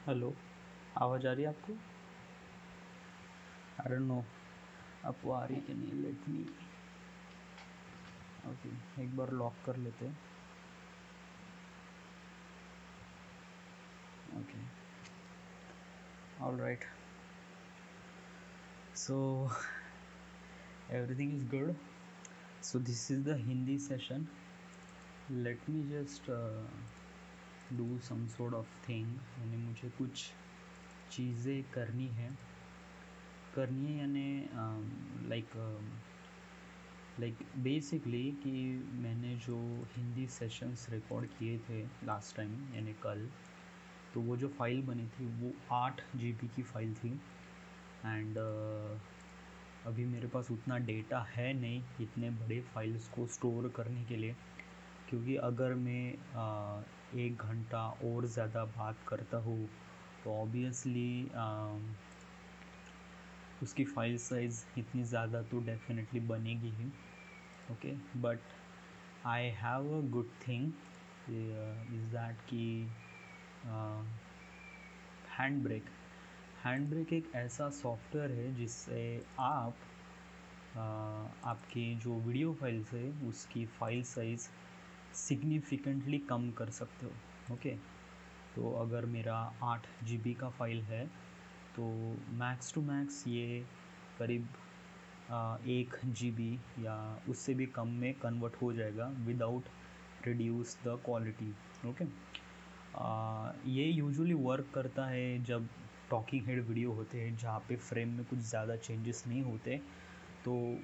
Hello. आवाज़ आ रही है आपको? आई डोंट नो आपको आ रही कि नहीं। लेट मी ओके, एक बार लॉक कर लेते हैं। Okay, all right, so everything is good. So this is the Hindi session. Let me just do some sort of thing, यानी मुझे कुछ चीज़ें करनी है यानी लाइक बेसिकली कि मैंने जो हिंदी सेशंस रिकॉर्ड किए थे लास्ट टाइम यानी कल, तो वो जो फ़ाइल बनी थी वो 8 GB की फ़ाइल थी। एंड अभी मेरे पास उतना डेटा है नहीं इतने बड़े फाइल्स को स्टोर करने के लिए, क्योंकि अगर मैं 1 घंटा और ज़्यादा बात करता हूँ तो ऑब्वियसली उसकी फ़ाइल साइज़ इतनी ज़्यादा तो डेफिनेटली बनेगी ही। Okay, but I have a good thing is that कि हैंड ब्रेक एक ऐसा सॉफ्टवेयर है जिससे आप आपकी जो वीडियो फाइल्स है उसकी फ़ाइल साइज़ सिग्निफिकेंटली कम कर सकते हो। ओके, तो अगर मेरा 8 GB का फ़ाइल है तो मैक्स टू मैक्स ये करीब 1 GB या उससे भी कम में कन्वर्ट हो जाएगा without reduce the quality. Okay, ये यूजुअली वर्क करता है जब टॉकिंग हेड वीडियो होते हैं जहाँ पे फ्रेम में कुछ ज़्यादा चेंजेस नहीं होते, तो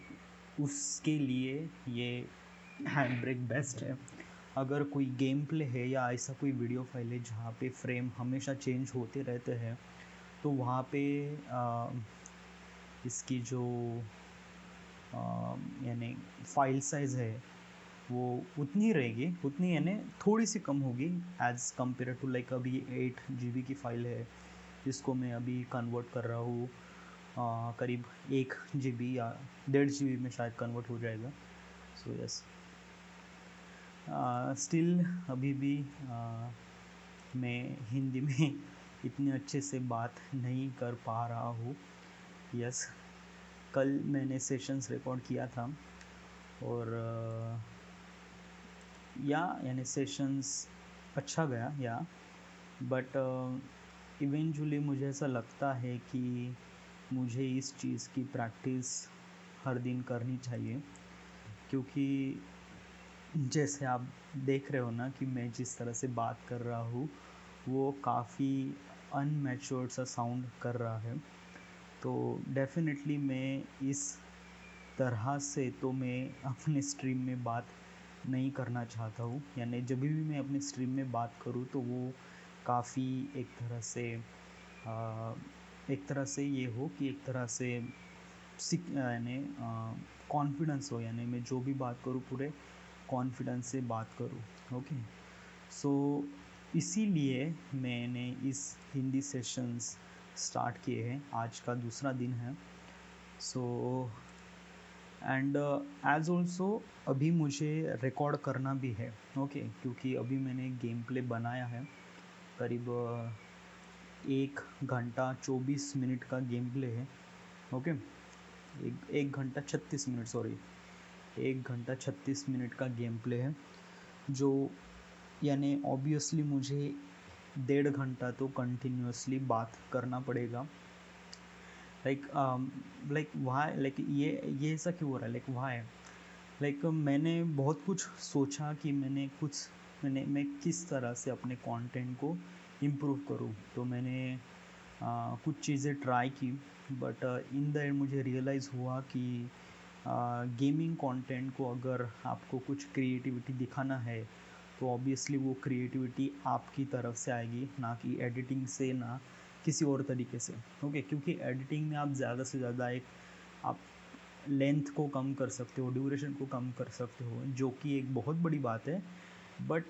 उसके लिए ये हैंड ब्रेक बेस्ट है। अगर कोई गेम प्ले है या ऐसा कोई वीडियो फाइल है जहाँ पे फ्रेम हमेशा चेंज होते रहते हैं, तो वहाँ पे इसकी जो यानी फाइल साइज़ है वो उतनी रहेगी, उतनी यानी थोड़ी सी कम होगी एज़ कम्पेयर टू लाइक अभी 8 GB की फ़ाइल है जिसको मैं अभी कन्वर्ट कर रहा हूँ करीब 1 GB या 1.5 GB में शायद कन्वर्ट हो जाएगा। सो यस, स्टिल अभी भी मैं हिंदी में इतने अच्छे से बात नहीं कर पा रहा हूँ। यस, कल मैंने सेशंस रिकॉर्ड किया था और यानी सेशंस अच्छा गया या बट इवेंचुअली मुझे ऐसा लगता है कि मुझे इस चीज़ की प्रैक्टिस हर दिन करनी चाहिए, क्योंकि जैसे आप देख रहे हो ना कि मैं जिस तरह से बात कर रहा हूँ वो काफ़ी अनमैच्योर्ड सा साउंड कर रहा है। तो डेफिनेटली मैं इस तरह से तो मैं अपने स्ट्रीम में बात नहीं करना चाहता हूँ, यानी जब भी मैं अपने स्ट्रीम में बात करूँ तो वो काफ़ी एक तरह से ये हो कि एक तरह से यानी कॉन्फिडेंस हो, यानी मैं जो भी बात करूँ पूरे कॉन्फिडेंस से बात करूँ। ओके, सो इसीलिए मैंने इस हिंदी सेशंस स्टार्ट किए हैं। आज का दूसरा दिन है। सो एंड एज ऑल्सो अभी मुझे रिकॉर्ड करना भी है। ओके, क्योंकि अभी मैंने एक गेम प्ले बनाया है करीब 1 घंटा 24 मिनट का गेम प्ले है। ओके, 1 घंटा 36 मिनट, सॉरी, 1 घंटा 36 मिनट का गेम प्ले है, जो यानी ऑब्वियसली मुझे 1.5 घंटा तो कंटिन्यूसली बात करना पड़ेगा। लाइक वाई, लाइक ये ऐसा क्यों हो रहा है, लाइक वाई, लाइक मैंने बहुत कुछ सोचा कि मैं किस तरह से अपने कंटेंट को इम्प्रूव करूं। तो मैंने कुछ चीज़ें ट्राई की, बट इन द एंड मुझे रियलाइज़ हुआ कि गेमिंग कंटेंट को अगर आपको कुछ क्रिएटिविटी दिखाना है तो ऑब्वियसली वो क्रिएटिविटी आपकी तरफ से आएगी, ना कि एडिटिंग से, ना किसी और तरीके से। ओके, क्योंकि एडिटिंग में आप ज़्यादा से ज़्यादा आप लेंथ को कम कर सकते हो, ड्यूरेशन को कम कर सकते हो, जो कि एक बहुत बड़ी बात है, बट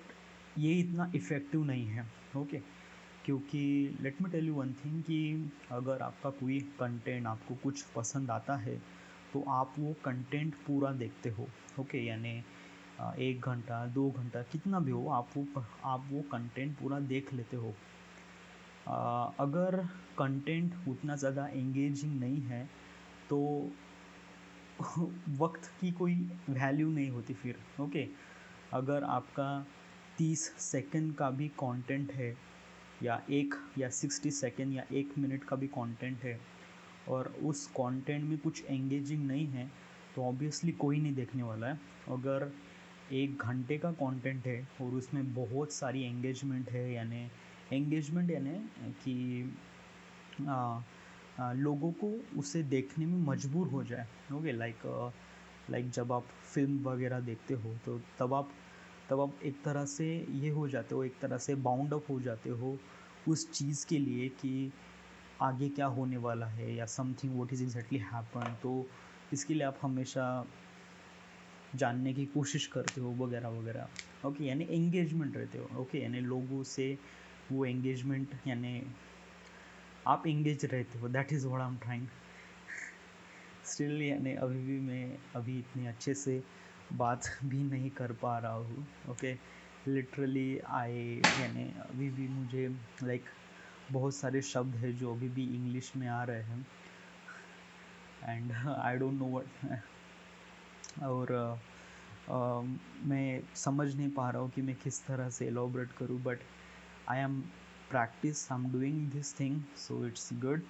ये इतना इफ़ेक्टिव नहीं है। ओके, क्योंकि let me tell you one thing कि अगर आपका कोई कंटेंट आपको कुछ पसंद आता है तो आप वो कंटेंट पूरा देखते हो। ओके, यानी 1 घंटा 2 घंटा कितना भी हो, आप वो कंटेंट पूरा देख लेते हो। अगर कंटेंट उतना ज़्यादा एंगेजिंग नहीं है तो वक्त की कोई वैल्यू नहीं होती फिर। ओके, अगर आपका 30 सेकंड का भी कंटेंट है या 60 सेकंड या 1 मिनट का भी कंटेंट है और उस कंटेंट में कुछ एंगेजिंग नहीं है तो ऑब्वियसली कोई नहीं देखने वाला है। अगर 1 घंटे का कंटेंट है और उसमें बहुत सारी एंगेजमेंट यानी कि लोगों को उसे देखने में मजबूर हो जाए। ओके, लाइक जब आप फिल्म वगैरह देखते हो तो तब आप एक तरह से ये हो जाते हो, एक तरह से बाउंड अप हो जाते हो उस चीज़ के लिए कि आगे क्या होने वाला है या something what is exactly happen. तो इसके लिए आप हमेशा जानने की कोशिश करते हो वगैरह वगैरह। ओके, यानी एंगेजमेंट रहते हो। ओके, यानी लोगों से वो एंगेजमेंट यानी आप एंगेज रहते हो, that is what I am trying. Still यानी अभी इतने अच्छे से बात भी नहीं कर पा रहा हूँ। ओके, लिटरली यानी अभी भी मुझे बहुत सारे शब्द हैं जो अभी भी इंग्लिश में आ रहे हैं and I don't know what. और मैं समझ नहीं पा रहा हूँ कि मैं किस तरह से एलोबरेट करूँ, but I am doing this thing, so it's good,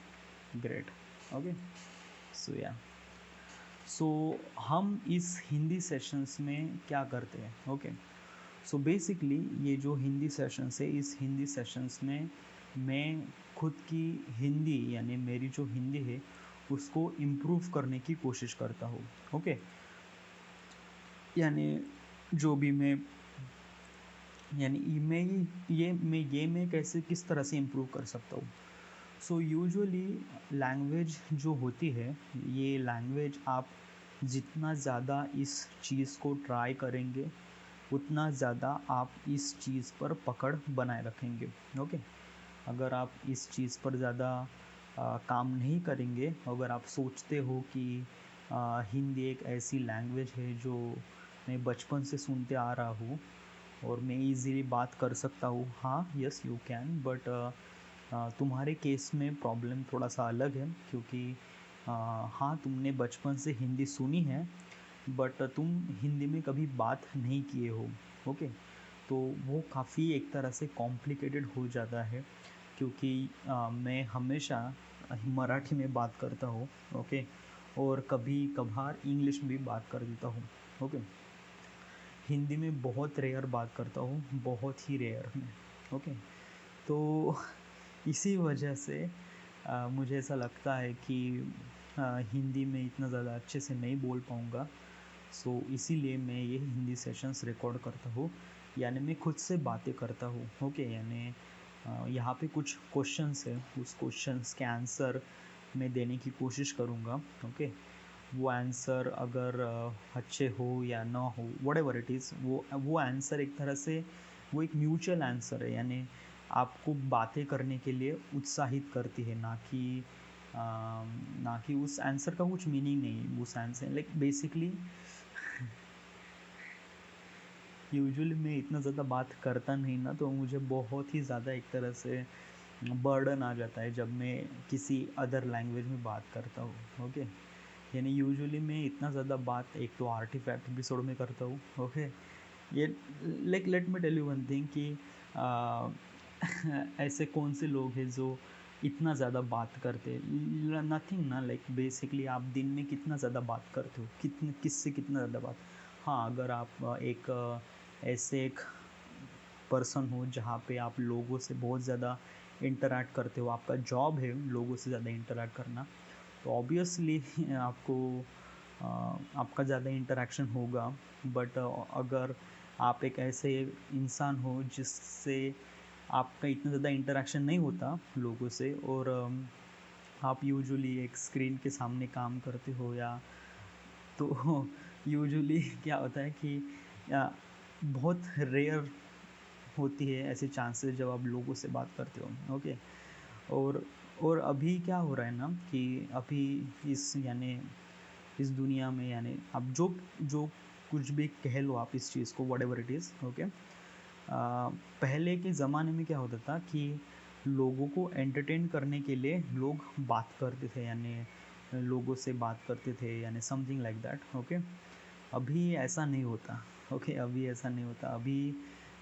great. Okay, so yeah so हम इस हिंदी सेशंस में क्या करते हैं। ओके, सो बेसिकली ये जो हिंदी सेशंस है, इस हिंदी सेशंस में मैं खुद की हिंदी यानी मेरी जो हिंदी है उसको इम्प्रूव करने की कोशिश करता हूँ। ओके, यानी जो भी मैं कैसे किस तरह से इम्प्रूव कर सकता हूँ। सो यूजुअली लैंग्वेज जो होती है, ये लैंग्वेज आप जितना ज़्यादा इस चीज़ को ट्राई करेंगे उतना ज़्यादा आप इस चीज़ पर पकड़ बनाए रखेंगे। ओके, अगर आप इस चीज़ पर ज़्यादा काम नहीं करेंगे, अगर आप सोचते हो कि हिंदी एक ऐसी लैंग्वेज है जो मैं बचपन से सुनते आ रहा हूँ और मैं इजीली बात कर सकता हूँ, हाँ यस यू कैन, बट तुम्हारे केस में प्रॉब्लम थोड़ा सा अलग है क्योंकि हाँ तुमने बचपन से हिंदी सुनी है बट तुम हिंदी में कभी बात नहीं किए हो। ओके, तो वो काफ़ी एक तरह से कॉम्प्लिकेटेड हो जाता है क्योंकि मैं हमेशा मराठी में बात करता हूँ। ओके, और कभी कभार इंग्लिश में भी बात कर देता हूँ। ओके, हिंदी में बहुत रेयर बात करता हूँ, बहुत ही रेयर में। ओके, तो इसी वजह से मुझे ऐसा लगता है कि हिंदी में इतना ज़्यादा अच्छे से नहीं बोल पाऊँगा। सो इसीलिए मैं ये हिंदी सेशंस रिकॉर्ड करता हूँ, यानी मैं खुद से बातें करता हूँ। ओके, यानी यहाँ पे कुछ क्वेश्चंस है, उस क्वेश्चंस के आंसर मैं देने की कोशिश करूँगा। ओके, वो आंसर अगर अच्छे हो या ना हो, व्हाटएवर इट इज़, वो आंसर एक तरह से वो एक म्यूचुअल आंसर है, यानी आपको बातें करने के लिए उत्साहित करती है, ना कि उस आंसर का कुछ मीनिंग नहीं। उस आंसर बेसिकली यूजुअली मैं इतना ज़्यादा बात करता नहीं ना, तो मुझे बहुत ही ज़्यादा एक तरह से बर्डन आ जाता है जब मैं किसी अदर लैंग्वेज में बात करता हूँ। ओके, यानी यूजुअली मैं इतना ज़्यादा बात एक तो आर्टिफैक्ट एपिसोड में करता हूँ। ओके, ये let me tell you one thing कि ऐसे कौन से लोग हैं जो इतना ज़्यादा बात करते हैं, नथिंग ना, बेसिकली आप दिन में कितना ज़्यादा बात करते हो, किससे कितना ज़्यादा बात। हाँ, अगर आप ऐसे एक पर्सन हो जहाँ पे आप लोगों से बहुत ज़्यादा इंटरैक्ट करते हो, आपका जॉब है लोगों से ज़्यादा इंटरैक्ट करना, तो ऑब्वियसली आपको आपका ज़्यादा इंटरेक्शन होगा। बट अगर आप एक ऐसे इंसान हो जिससे आपका इतना ज़्यादा इंटरेक्शन नहीं होता लोगों से और आप यूजुअली एक स्क्रीन के सामने काम करते हो, या तो यूजुअली क्या होता है कि बहुत रेयर होती है ऐसे चांसेस जब आप लोगों से बात करते हो। ओके, और अभी क्या हो रहा है ना कि अभी इस दुनिया में, यानी आप जो जो कुछ भी कह लो आप इस चीज़ को, व्हाटएवर इट इज़। ओके, पहले के ज़माने में क्या होता था कि लोगों को एंटरटेन करने के लिए लोग बात करते थे, यानी लोगों से बात करते थे, यानी समथिंग लाइक दैट। ओके, अभी ऐसा नहीं होता। ओके, अभी ऐसा नहीं होता। अभी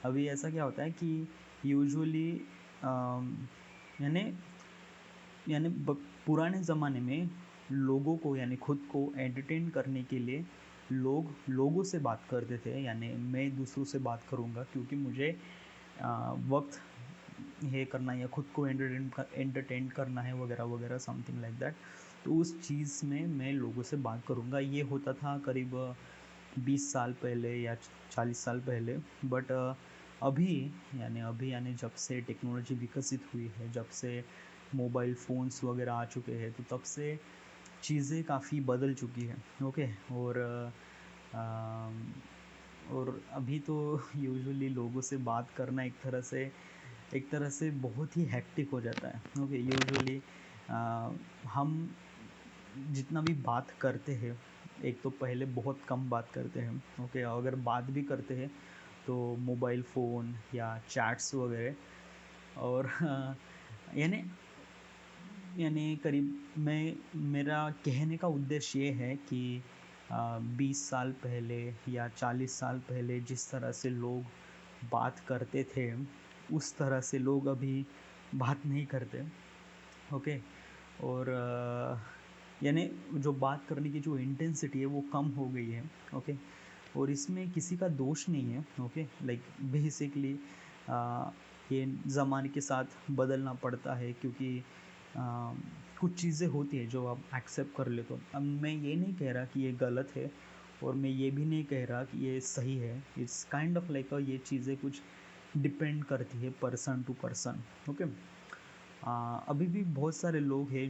अभी ऐसा क्या होता है कि यूजुअली यानी यानी पुराने ज़माने में लोगों को, यानी खुद को एंटरटेन करने के लिए लोग लोगों से बात करते थे, यानी मैं दूसरों से बात करूँगा क्योंकि मुझे वक्त ये करना है या खुद को एंटरटेन करना है वगैरह वगैरह, समथिंग लाइक दैट। तो उस चीज़ में मैं लोगों से बात करूँगा। ये होता था करीब 20 साल पहले या 40 साल पहले। बट अभी यानी जब से टेक्नोलॉजी विकसित हुई है, जब से मोबाइल फ़ोन्स वगैरह आ चुके हैं, तो तब से चीज़ें काफ़ी बदल चुकी हैं। ओके, और अभी तो यूजुअली लोगों से बात करना एक तरह से बहुत ही हेक्टिक हो जाता है। ओके, यूजुअली हम जितना भी बात करते हैं, एक तो पहले बहुत कम बात करते हैं। ओके, अगर बात भी करते हैं तो मोबाइल फ़ोन या चैट्स वगैरह। और यानी यानी करीब मैं मेरा कहने का उद्देश्य ये है कि 20 साल पहले या 40 साल पहले जिस तरह से लोग बात करते थे, उस तरह से लोग अभी बात नहीं करते। ओके, और यानी जो बात करने की जो इंटेंसिटी है वो कम हो गई है। ओके, और इसमें किसी का दोष नहीं है। ओके, लाइक बेसिकली ये ज़माने के साथ बदलना पड़ता है, क्योंकि अ, कुछ चीज़ें होती है जो आप एक्सेप्ट कर लेते हो। अब मैं ये नहीं कह रहा कि ये गलत है, और मैं ये भी नहीं कह रहा कि ये सही है। इट्स काइंड ऑफ लाइक ये चीज़ें कुछ डिपेंड करती है पर्सन टू पर्सन। ओके, अभी भी बहुत सारे लोग हैं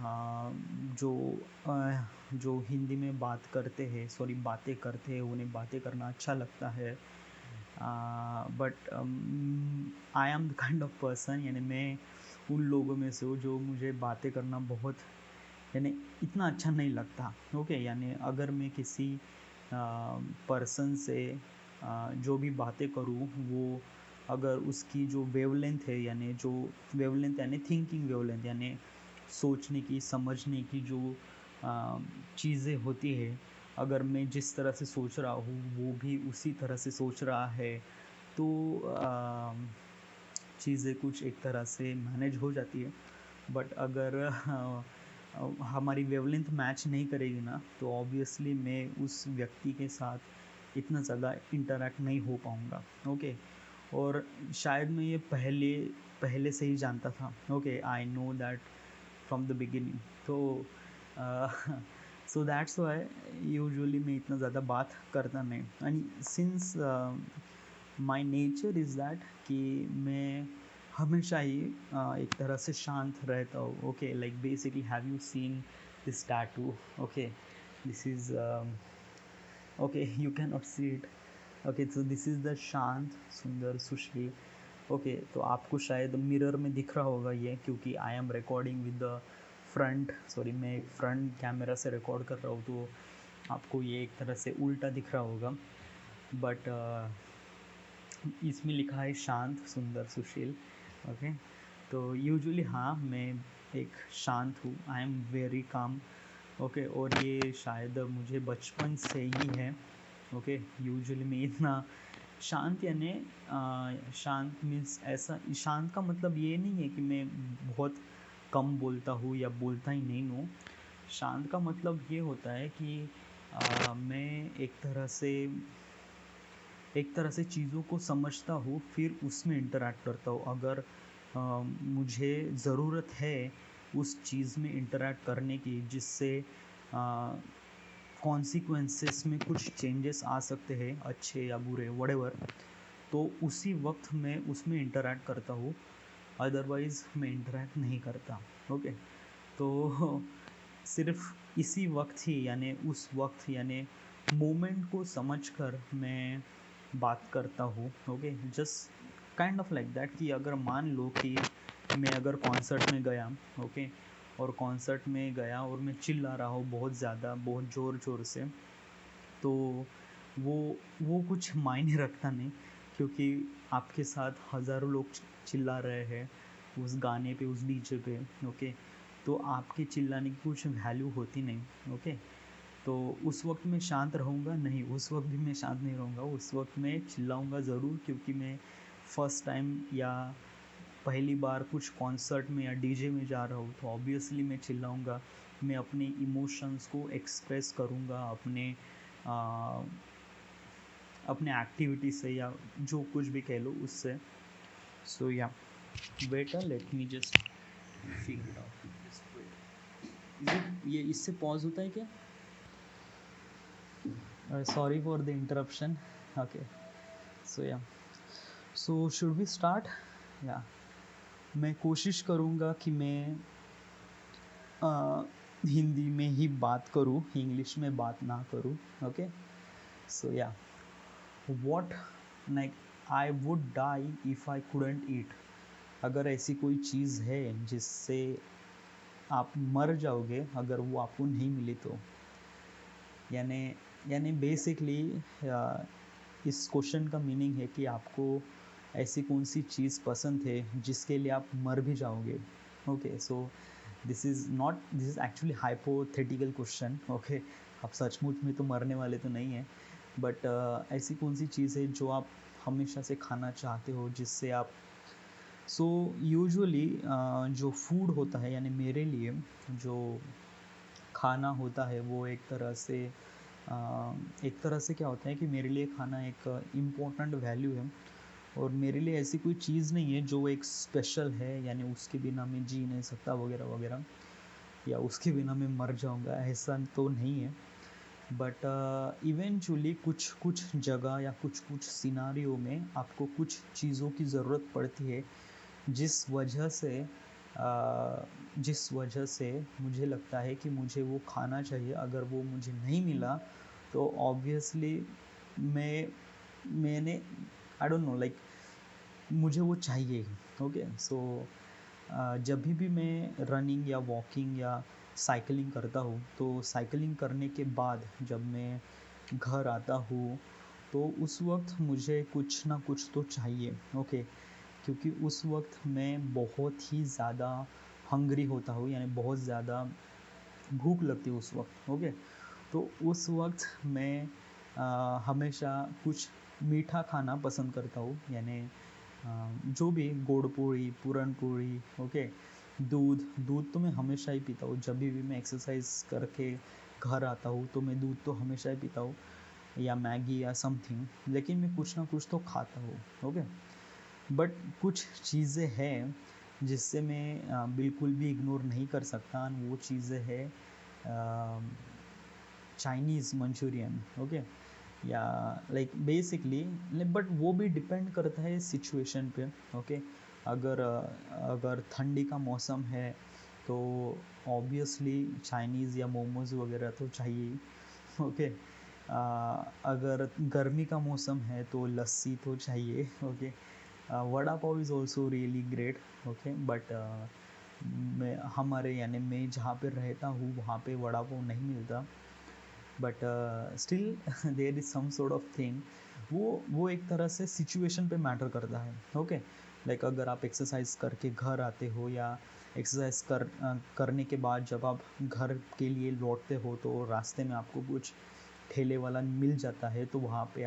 आ, जो जो हिंदी में बात करते हैं, सॉरी बातें करते हैं, उन्हें बातें करना अच्छा लगता है। But I am the kind of person, यानी मैं उन लोगों में से हूँ जो मुझे बातें करना बहुत, यानी इतना अच्छा नहीं लगता। ओके, यानी अगर मैं किसी पर्सन से जो भी बातें करूँ, वो अगर उसकी जो वेवलेंथ है, यानी जो वेवलेंथ यानी थिंकिंग वेवलेंथ, यानी सोचने की, समझने की जो चीज़ें होती है, अगर मैं जिस तरह से सोच रहा हूँ वो भी उसी तरह से सोच रहा है, तो चीज़ें कुछ एक तरह से मैनेज हो जाती है। बट अगर हमारी वेवलेंथ मैच नहीं करेगी ना, तो ऑब्वियसली मैं उस व्यक्ति के साथ इतना ज़्यादा इंटरेक्ट नहीं हो पाऊँगा। ओके, और शायद मैं ये पहले पहले से ही जानता था। Okay, I know that from the beginning. तो सो दैट्स वाई यूजुअली मैं इतना ज़्यादा बात करता नहीं। And since my nature is that कि मैं हमेशा ही एक तरह से शांत रहता हूँ। Okay, like basically have you seen this tattoo? Okay, this is okay, you can not see it. Okay, so this is the शांत सुंदर सुशील। ओके, तो आपको शायद मिरर में दिख रहा होगा ये, क्योंकि I am recording with the front, sorry मैं फ्रंट कैमरा से रिकॉर्ड कर रहा हूँ, तो आपको ये एक तरह से उल्टा दिख रहा होगा। बट इसमें लिखा है शांत सुंदर सुशील। ओके, तो यूजुअली हाँ, मैं एक शांत हूँ, I am very calm. Okay, और ये शायद मुझे बचपन से ही है। ओके, यूजुअली मैं इतना शांत, यानी शांत मीन्स ऐसा, शांत का मतलब ये नहीं है कि मैं बहुत कम बोलता हूँ या बोलता ही नहीं हूँ। शांत का मतलब ये होता है कि मैं एक तरह से चीज़ों को समझता हूँ, फिर उसमें इंटरैक्ट करता हूँ। अगर मुझे ज़रूरत है उस चीज़ में इंटरैक्ट करने की, जिससे कॉन्सिक्वेंसेस में कुछ चेंजेस आ सकते हैं, अच्छे या बुरे, व्हाटएवर, तो उसी वक्त मैं उसमें इंटरैक्ट करता हूँ। अदरवाइज़ मैं इंटरैक्ट नहीं करता। ओके, तो सिर्फ इसी वक्त ही, यानी उस वक्त, यानी मोमेंट को समझकर मैं बात करता हूँ। Okay, just kind of like that कि अगर मान लो कि मैं अगर कॉन्सर्ट में गया, ओके, और कॉन्सर्ट में गया और मैं चिल्ला रहा हूँ बहुत ज़्यादा, बहुत ज़ोर ज़ोर से, तो वो कुछ मायने रखता नहीं, क्योंकि आपके साथ हज़ारों लोग चिल्ला रहे हैं उस गाने पे, उस डीजे पे, ओके, तो आपके चिल्लाने की कुछ वैल्यू होती नहीं, ओके। तो उस वक्त मैं शांत रहूँगा नहीं, उस वक्त भी मैं शांत नहीं रहूँगा, उस वक्त मैं चिल्लाऊँगा ज़रूर, क्योंकि मैं फर्स्ट टाइम या पहली बार कुछ कॉन्सर्ट में या डीजे में जा रहा हूँ, तो ऑब्वियसली मैं चिल्लाऊँगा। मैं अपने इमोशंस को एक्सप्रेस करूँगा आ, अपने एक्टिविटी से, या जो कुछ भी कह लो उससे। So yeah wait, let me just figure out, just wait. ये इससे पॉज होता है क्या? Sorry for the interruption. Okay, so yeah, so should we start? या मैं कोशिश करूँगा कि मैं हिंदी में ही बात करूँ, इंग्लिश में बात ना करूँ, okay. So yeah, what, like I would die if I couldn't eat. अगर ऐसी कोई चीज़ है जिससे आप मर जाओगे अगर वो आपको नहीं मिली तो, यानी यानी बेसिकली इस क्वेश्चन का मीनिंग है कि आपको ऐसी कौन सी चीज़ पसंद है जिसके लिए आप मर भी जाओगे, okay. So this is actually hypothetical question, okay. आप सचमुच में तो मरने वाले तो नहीं हैं, बट ऐसी कौन सी चीज़ है जो आप हमेशा से खाना चाहते हो, जिससे आप, सो यूजुअली जो फूड होता है, यानी मेरे लिए जो खाना होता है वो एक तरह से क्या होता है कि मेरे लिए खाना एक इम्पोर्टेंट वैल्यू है, और मेरे लिए ऐसी कोई चीज़ नहीं है जो एक स्पेशल है, यानी उसके बिना मैं जी नहीं सकता वगैरह वगैरह, या उसके बिना मैं मर जाऊंगा, ऐसा तो नहीं है। बट इवेंचुअली कुछ कुछ जगह या कुछ कुछ सिनारियो में आपको कुछ चीज़ों की ज़रूरत पड़ती है, जिस वजह से मुझे लगता है कि मुझे वो खाना चाहिए। अगर वो मुझे नहीं मिला तो ऑब्वियसली मैंने आई डोंट नो, लाइक मुझे वो चाहिए, ओके। सो जब भी मैं रनिंग या वॉकिंग या साइकिलिंग करता हूँ, तो साइकिलिंग करने के बाद जब मैं घर आता हूँ, तो उस वक्त मुझे कुछ ना कुछ तो चाहिए, ओके। क्योंकि उस वक्त मैं बहुत ही ज़्यादा हंग्री होता हूँ, यानी बहुत ज़्यादा भूख लगती है उस वक्त, ओके। तो उस वक्त मैं हमेशा कुछ मीठा खाना पसंद करता हूँ, यानी जो भी गुड़ पूड़ी, पूरन पूड़ी, ओके। दूध दूध तो मैं हमेशा ही पीता हूँ, जब भी मैं एक्सरसाइज करके घर आता हूँ तो मैं दूध तो हमेशा ही पीता हूँ, या मैगी या समथिंग, लेकिन मैं कुछ ना कुछ तो खाता हूँ, ओके। बट कुछ चीज़ें हैं जिससे मैं बिल्कुल भी इग्नोर नहीं कर सकता, वो चीज़ें है चाइनीज़ मंचूरियन, ओके। या लाइक बेसिकली, बट वो भी डिपेंड करता है सिचुएशन पे, ओके। अगर ठंडी का मौसम है तो ऑब्वियसली चाइनीज़ या मोमोज़ वगैरह तो चाहिए, ओके। अगर गर्मी का मौसम है तो लस्सी तो चाहिए, okay. Vada pav is also really great, okay. But मैं जहाँ पे रहता हूँ वहाँ पे वड़ा पाव नहीं मिलता, but still there is some sort of thing. वो एक तरह से सिचुएशन पे मैटर करता है, ओके। लाइक अगर आप एक्सरसाइज करके घर आते हो, या एक्सरसाइज करने के बाद जब आप घर के लिए लौटते हो, तो रास्ते में आपको कुछ ठेले वाला मिल जाता है, तो वहाँ पे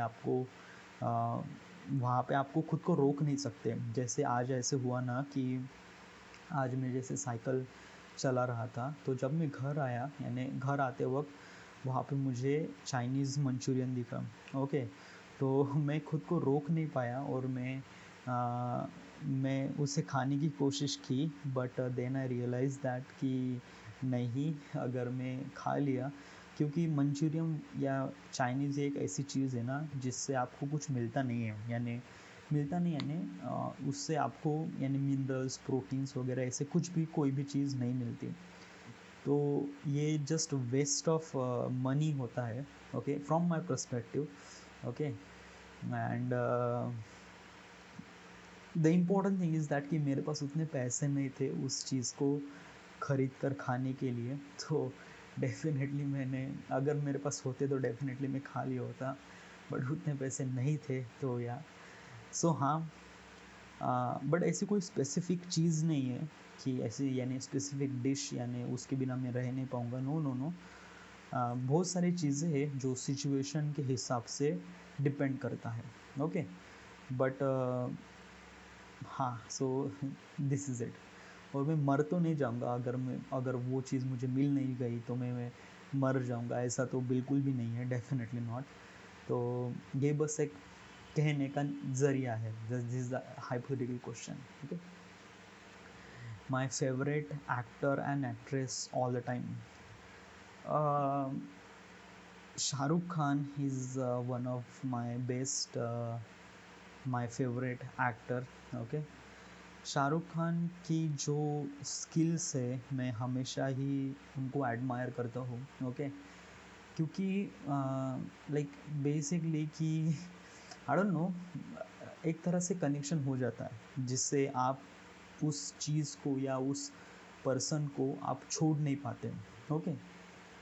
आपको खुद को रोक नहीं सकते। जैसे आज ऐसे हुआ ना कि आज मैं जैसे साइकिल चला रहा था, तो जब मैं घर आया, यानी घर आते वक्त वहाँ पे मुझे चाइनीज़ मंचूरियन दिखा, ओके। तो मैं खुद को रोक नहीं पाया, और मैं उसे खाने की कोशिश की, but then I realize that कि नहीं, अगर मैं खा लिया, क्योंकि मंचूरियन या चाइनीज़ एक ऐसी चीज़ है ना जिससे आपको कुछ मिलता नहीं है, यानी उससे आपको यानी मिनरल्स, प्रोटीन्स वगैरह ऐसे कुछ भी, कोई भी चीज़ नहीं मिलती। तो ये जस्ट वेस्ट ऑफ मनी होता है, okay, from my perspective, okay. And the important thing is that कि मेरे पास उतने पैसे नहीं थे उस चीज़ को ख़रीद कर खाने के लिए, तो डेफिनेटली अगर मेरे पास होते तो डेफिनेटली मैं खा लिया होता, बट उतने पैसे नहीं थे, तो या, सो हाँ, बट ऐसी कोई स्पेसिफिक चीज़ नहीं है कि ऐसी यानी स्पेसिफिक डिश यानी उसके बिना मैं रह नहीं पाऊँगा, नो नो नो। बहुत सारी चीज़ें हैं जो सिचुएशन के हिसाब से डिपेंड करता है, ओके। बट हाँ, सो दिस इज़ इट। और मैं मर तो नहीं जाऊँगा, अगर वो चीज़ मुझे मिल नहीं गई तो मैं मर जाऊँगा, ऐसा तो बिल्कुल भी नहीं है, डेफिनेटली नॉट। तो ये बस एक कहने का ज़रिया है, this is the hypothetical question, okay. My favourite actor and actress all the time, Shahrukh Khan is one of my best, my favourite actor, okay. Shahrukh Khan की जो स्किल्स है मैं हमेशा ही उनको एडमायर करता हूँ, ओके। क्योंकि लाइक बेसिकली कि आई डोंट नो, एक तरह से कनेक्शन हो जाता है जिससे आप उस चीज़ को या उस पर्सन को आप छोड़ नहीं पाते, ओके।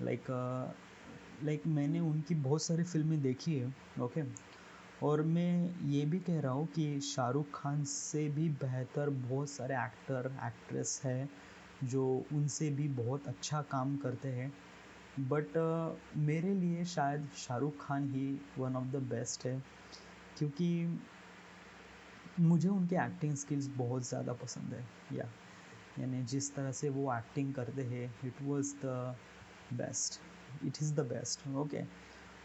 लाइक मैंने उनकी बहुत सारी फिल्में देखी है, ओके। और मैं ये भी कह रहा हूँ कि शाहरुख खान से भी बेहतर बहुत सारे एक्टर एक्ट्रेस हैं जो उनसे भी बहुत अच्छा काम करते हैं। बट मेरे लिए शायद शाहरुख खान ही वन ऑफ द बेस्ट है, क्योंकि मुझे उनके एक्टिंग स्किल्स बहुत ज़्यादा पसंद है, या यानी जिस तरह से वो एक्टिंग करते हैं, it was the best, it is the best, okay.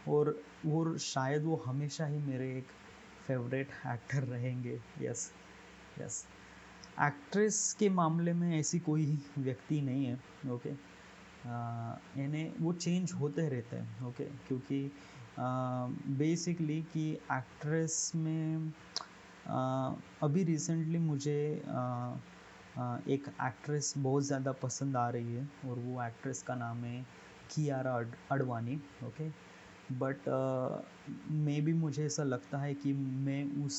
और शायद वो हमेशा ही मेरे एक फेवरेट एक्टर रहेंगे, यस यस। एक्ट्रेस के मामले में ऐसी कोई व्यक्ति नहीं है, ओके। यानी वो चेंज होते रहते हैं, ओके। क्योंकि बेसिकली कि एक्ट्रेस में अभी रिसेंटली मुझे एक एक्ट्रेस बहुत ज़्यादा पसंद आ रही है, और वो एक्ट्रेस का नाम है Kiara Advani, okay. But may be मुझे ऐसा लगता है कि मैं उस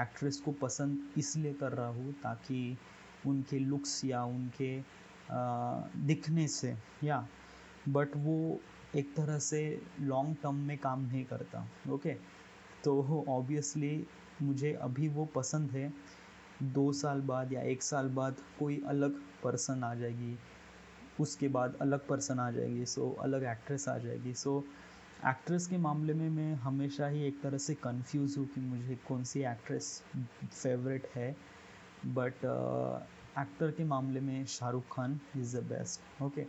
एक्ट्रेस को पसंद इसलिए कर रहा हूँ ताकि उनके लुक्स या उनके दिखने से, या बट वो एक तरह से लॉन्ग टर्म में काम नहीं करता, ओके। तो ऑब्वियसली मुझे अभी वो पसंद है, 2 साल बाद या 1 साल बाद कोई अलग पर्सन आ जाएगी, उसके बाद अलग पर्सन आ जाएगी, सो अलग एक्ट्रेस आ जाएगी। सो एक्ट्रेस के मामले में मैं हमेशा ही एक तरह से कंफ्यूज हूँ कि मुझे कौन सी एक्ट्रेस फेवरेट है। बट एक्टर के मामले में Shahrukh Khan is the best, okay.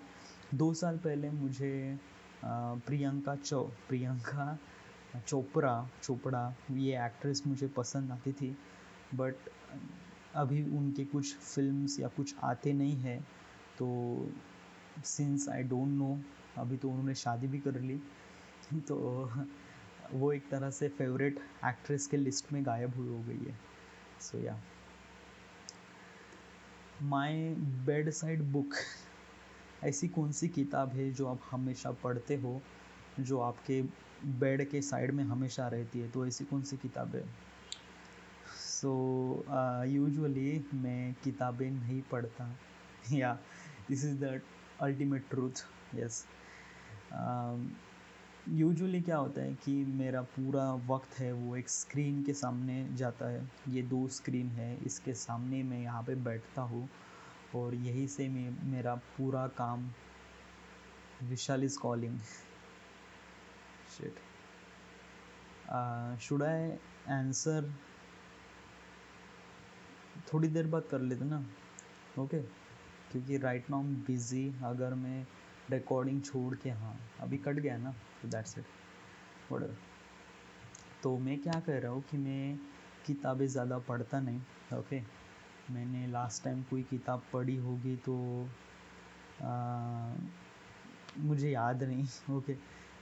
2 साल पहले मुझे प्रियंका चोपड़ा ये एक्ट्रेस मुझे पसंद आती थी, बट अभी उनके कुछ फिल्म्स या कुछ आते नहीं हैं, तो सिंस आई डोंट नो, अभी तो उन्होंने शादी भी कर ली, तो वो एक तरह से फेवरेट एक्ट्रेस के लिस्ट में गायब हुई हो गई है। सो या माय बेड साइड बुक, ऐसी कौन सी किताब है जो आप हमेशा पढ़ते हो, जो आपके बेड के साइड में हमेशा रहती है, तो ऐसी कौन सी किताब है? सो यूजुअली मैं किताबें नहीं पढ़ता, या this is the ultimate truth, yes. Usually क्या होता है कि मेरा पूरा वक्त है वो एक स्क्रीन के सामने जाता है, ये 2 स्क्रीन है, इसके सामने मैं यहाँ पे बैठता हूँ, और यहीं से मेरा पूरा काम, Vishal is calling, shit, should I answer? थोड़ी देर बाद कर लेते ना, ओके। क्योंकि राइट नाउ I'm बिज़ी, अगर मैं रिकॉर्डिंग छोड़ के, हाँ अभी कट गया ना, तो दैट्स इट, व्हाटएवर। तो मैं क्या कह रहा हूँ कि मैं किताबें ज़्यादा पढ़ता नहीं, ओके। मैंने लास्ट टाइम कोई किताब पढ़ी होगी तो मुझे याद नहीं, ओके।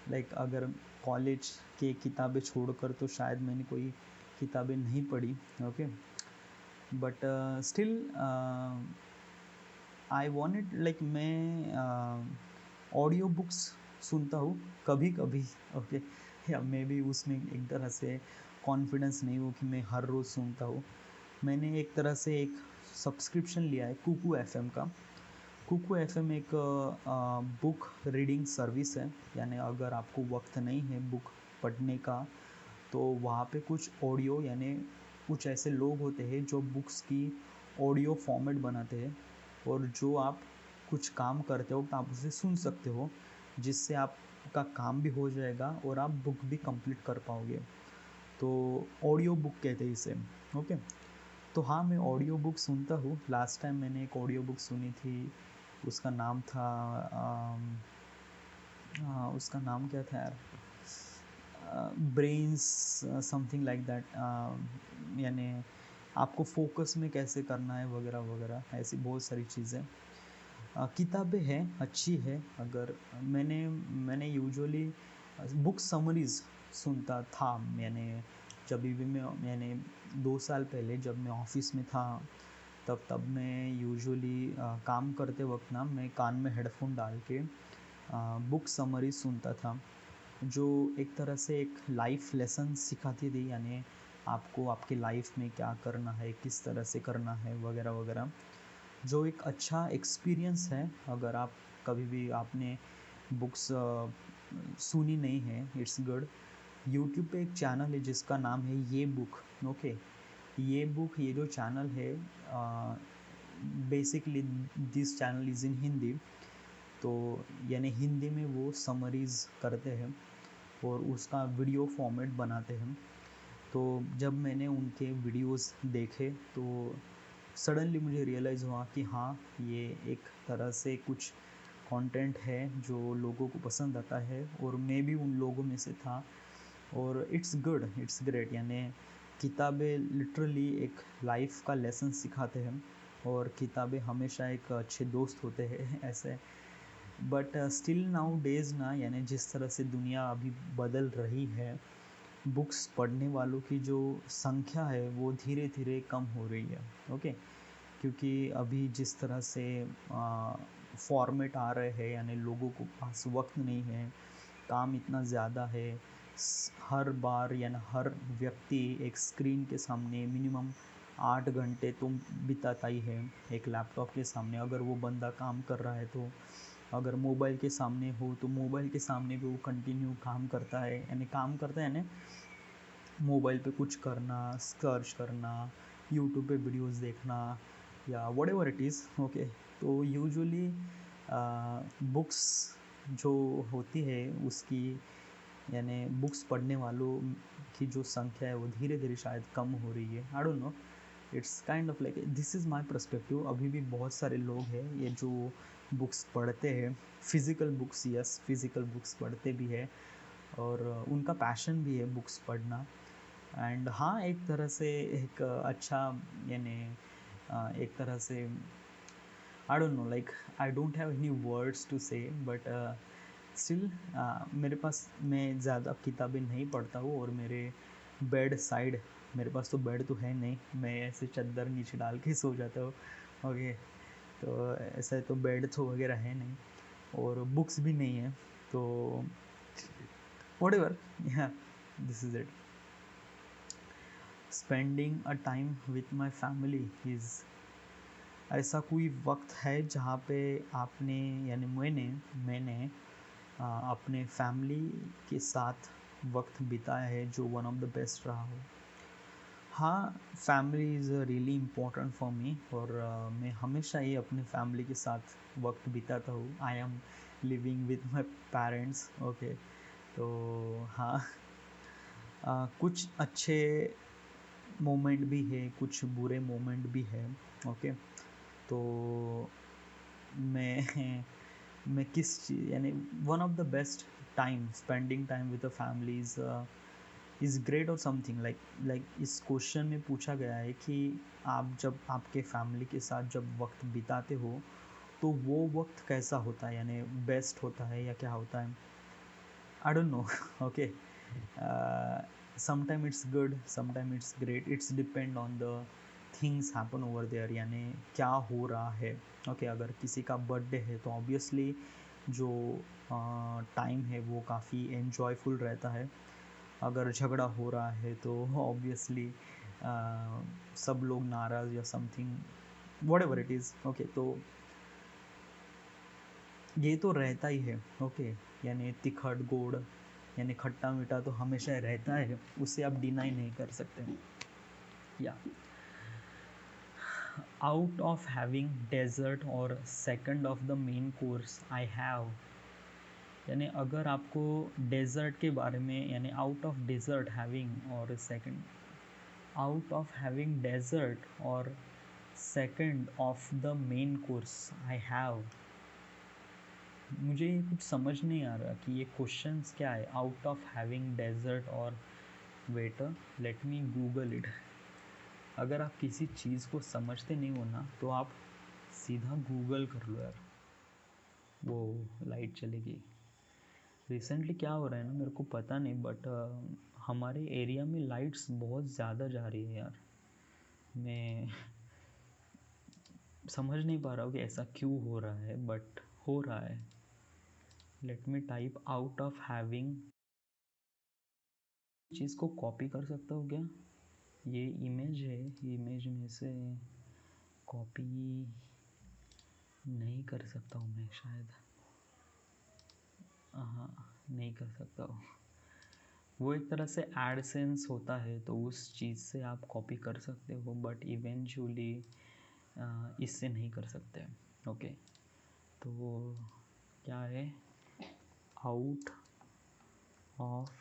लाइक अगर कॉलेज के किताबें छोड़कर तो शायद मैंने कोई किताबें नहीं पढ़ी, okay. But still I wanted, like मैं ऑडियो बुक्स सुनता हूँ कभी कभी, ओके। या मे बी उसमें एक तरह से कॉन्फिडेंस नहीं हो कि मैं हर रोज़ सुनता हूँ। मैंने एक तरह से एक सब्सक्रिप्शन लिया है कुकू एफएम का। कुकू एफएम एक बुक रीडिंग सर्विस है, यानी अगर आपको वक्त नहीं है बुक पढ़ने का, तो वहाँ पे कुछ ऑडियो यानी कुछ ऐसे लोग होते हैं जो बुक्स की ऑडियो फॉर्मेट बनाते हैं, और जो आप कुछ काम करते हो तो आप उसे सुन सकते हो, जिससे आपका काम भी हो जाएगा और आप बुक भी कंप्लीट कर पाओगे। तो ऑडियो बुक कहते हैं इसे। ओके, तो हाँ, मैं ऑडियो बुक सुनता हूँ। लास्ट टाइम मैंने एक ऑडियो बुक सुनी थी, उसका नाम था उसका नाम क्या था यार, ब्रेन्स समथिंग लाइक दैट, यानी आपको फोकस में कैसे करना है वगैरह वगैरह, ऐसी बहुत सारी चीज़ें। किताबें हैं, अच्छी है। अगर मैंने यूजुअली बुक समरीज सुनता था। जब भी मैंने 2 साल पहले जब मैं ऑफिस में था, तब मैं यूजुअली काम करते वक्त ना मैं कान में हेडफोन डाल के बुक समरी सुनता था, जो एक तरह से एक लाइफ लेसन सिखाती थी, यानी आपको आपके लाइफ में क्या करना है, किस तरह से करना है वगैरह वगैरह, जो एक अच्छा एक्सपीरियंस है। अगर आप कभी भी आपने बुक्स सुनी नहीं है, इट्स गुड। यूट्यूब पे एक चैनल है जिसका नाम है ये बुक। ओके, ये जो चैनल है, basically this channel is in Hindi. तो यानी हिंदी में वो समरीज़ करते हैं और उसका वीडियो फॉर्मेट बनाते हैं। तो जब मैंने उनके वीडियोस देखे तो सडनली मुझे रियलाइज़ हुआ कि हाँ, ये एक तरह से कुछ कंटेंट है जो लोगों को पसंद आता है, और मैं भी उन लोगों में से था। और इट्स गुड, इट्स ग्रेट। यानी किताबें लिटरली एक लाइफ का लेसन सिखाते हैं, और किताबें हमेशा एक अच्छे दोस्त होते हैं ऐसे। बट स्टिल नाउ डेज ना, यानी जिस तरह से दुनिया अभी बदल रही है, बुक्स पढ़ने वालों की जो संख्या है वो धीरे धीरे कम हो रही है। ओके, क्योंकि अभी जिस तरह से फॉर्मेट आ रहे हैं, यानी लोगों को पास वक्त नहीं है, काम इतना ज़्यादा है, हर बार यानी हर व्यक्ति एक स्क्रीन के सामने मिनिमम 8 घंटे तो बिताता ही है, एक लैपटॉप के सामने। अगर वो बंदा काम कर रहा है तो, अगर मोबाइल के सामने हो तो मोबाइल के सामने भी वो कंटिन्यू काम करता है, यानी काम करता है, यानी मोबाइल पे कुछ करना, सर्च करना, यूट्यूब पे वीडियोस देखना, या व्हाटएवर इट इज़। ओके, तो यूजुअली बुक्स जो होती है उसकी, यानी बुक्स पढ़ने वालों की जो संख्या है वो धीरे धीरे शायद कम हो रही है। आई don't no, it's kind of like, this is my perspective. अभी भी बहुत सारे लोग हैं ये जो बुक्स पढ़ते हैं, physical books, yes, physical books पढ़ते भी है, और उनका पैशन भी है बुक्स पढ़ना। एंड हाँ, एक तरह से एक अच्छा, यानी एक तरह से, I don't know, like I don't have any words to say, but still मेरे पास, मैं ज़्यादा किताबें नहीं पढ़ता हूँ, और मेरे बेड साइड, मेरे पास तो बेड तो है नहीं, मैं ऐसे चादर नीचे डाल के सो जाता हूँ। ओके, तो ऐसा तो बेड तो वगैरह है नहीं, और बुक्स भी नहीं है, तो व्हाटएवर, या this is it. Spending a time with my family is, ऐसा कोई वक्त है जहाँ पे आपने, यानी मैंने अपने फैमिली के साथ वक्त बिताया है जो वन ऑफ द बेस्ट रहा हो। हाँ, family is really important for me, और मैं हमेशा ही अपनी फैमिली के साथ वक्त बिताता हूँ। I M living with my parents. Okay, तो हाँ, कुछ अच्छे मोमेंट भी है, कुछ बुरे मोमेंट भी है। ओके, तो मैं मैं किस चीज़, यानी one of the best time, spending time with the family is great और समथिंग लाइक इस क्वेश्चन में पूछा गया है कि आप जब आपके फैमिली के साथ जब वक्त बिताते हो तो वो वक्त कैसा होता है, यानी बेस्ट होता है या क्या होता है। आई don't no. Okay, sometime it's good, sometime it's great, it's depend on the things happen over there, यानी क्या हो रहा है। ओके, अगर किसी का बर्थडे है तो ऑब्वियसली जो टाइम है वो काफ़ी एन्जॉयफुल रहता है। अगर झगड़ा हो रहा है तो ऑब्वियसली सब लोग नाराज़ या something, whatever it is. Okay, तो ये तो रहता ही है। ओके, यानी तिखट गोड़, यानी खट्टा मीठा तो हमेशा रहता है, उसे आप डिनाई नहीं कर सकते। Yeah out of having dessert और second of the main course I have, यानी अगर आपको डेजर्ट के बारे में, यानी आउट ऑफ डेजर्ट हैविंग और second, out of having dessert और second of the main course I have, मुझे ये कुछ समझ नहीं आ रहा कि ये क्वेश्चंस क्या है। आउट ऑफ हैविंग डेजर्ट और waiter, late me Google it. अगर आप किसी चीज़ को समझते नहीं हो ना तो आप सीधा गूगल कर लो यार। वो लाइट चलेगी। रिसेंटली क्या हो रहा है ना मेरे को पता नहीं, बट हमारे एरिया में लाइट्स बहुत ज़्यादा जा रही है यार। मैं समझ नहीं पा रहा हूँ कि ऐसा क्यों हो रहा है, बट हो रहा है। Let me type out of having. चीज़ को कॉपी कर सकता हूँ क्या? ये इमेज है, इमेज में से कॉपी नहीं कर सकता हूँ मैं शायद। हाँ, नहीं कर सकता हूँ। वो एक तरह से एडसेंस होता है तो उस चीज़ से आप कॉपी कर सकते हो, बट इवेंचुअली इससे नहीं कर सकते। ओके, तो क्या है? Out of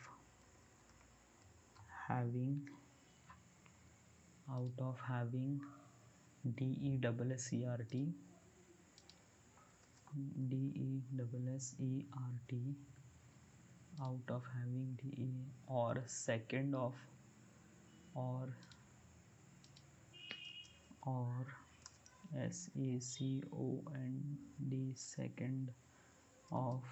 having, out of having DESSERT, DESSERT, out of having DE और सेकेंड ऑफ और SECOND, second of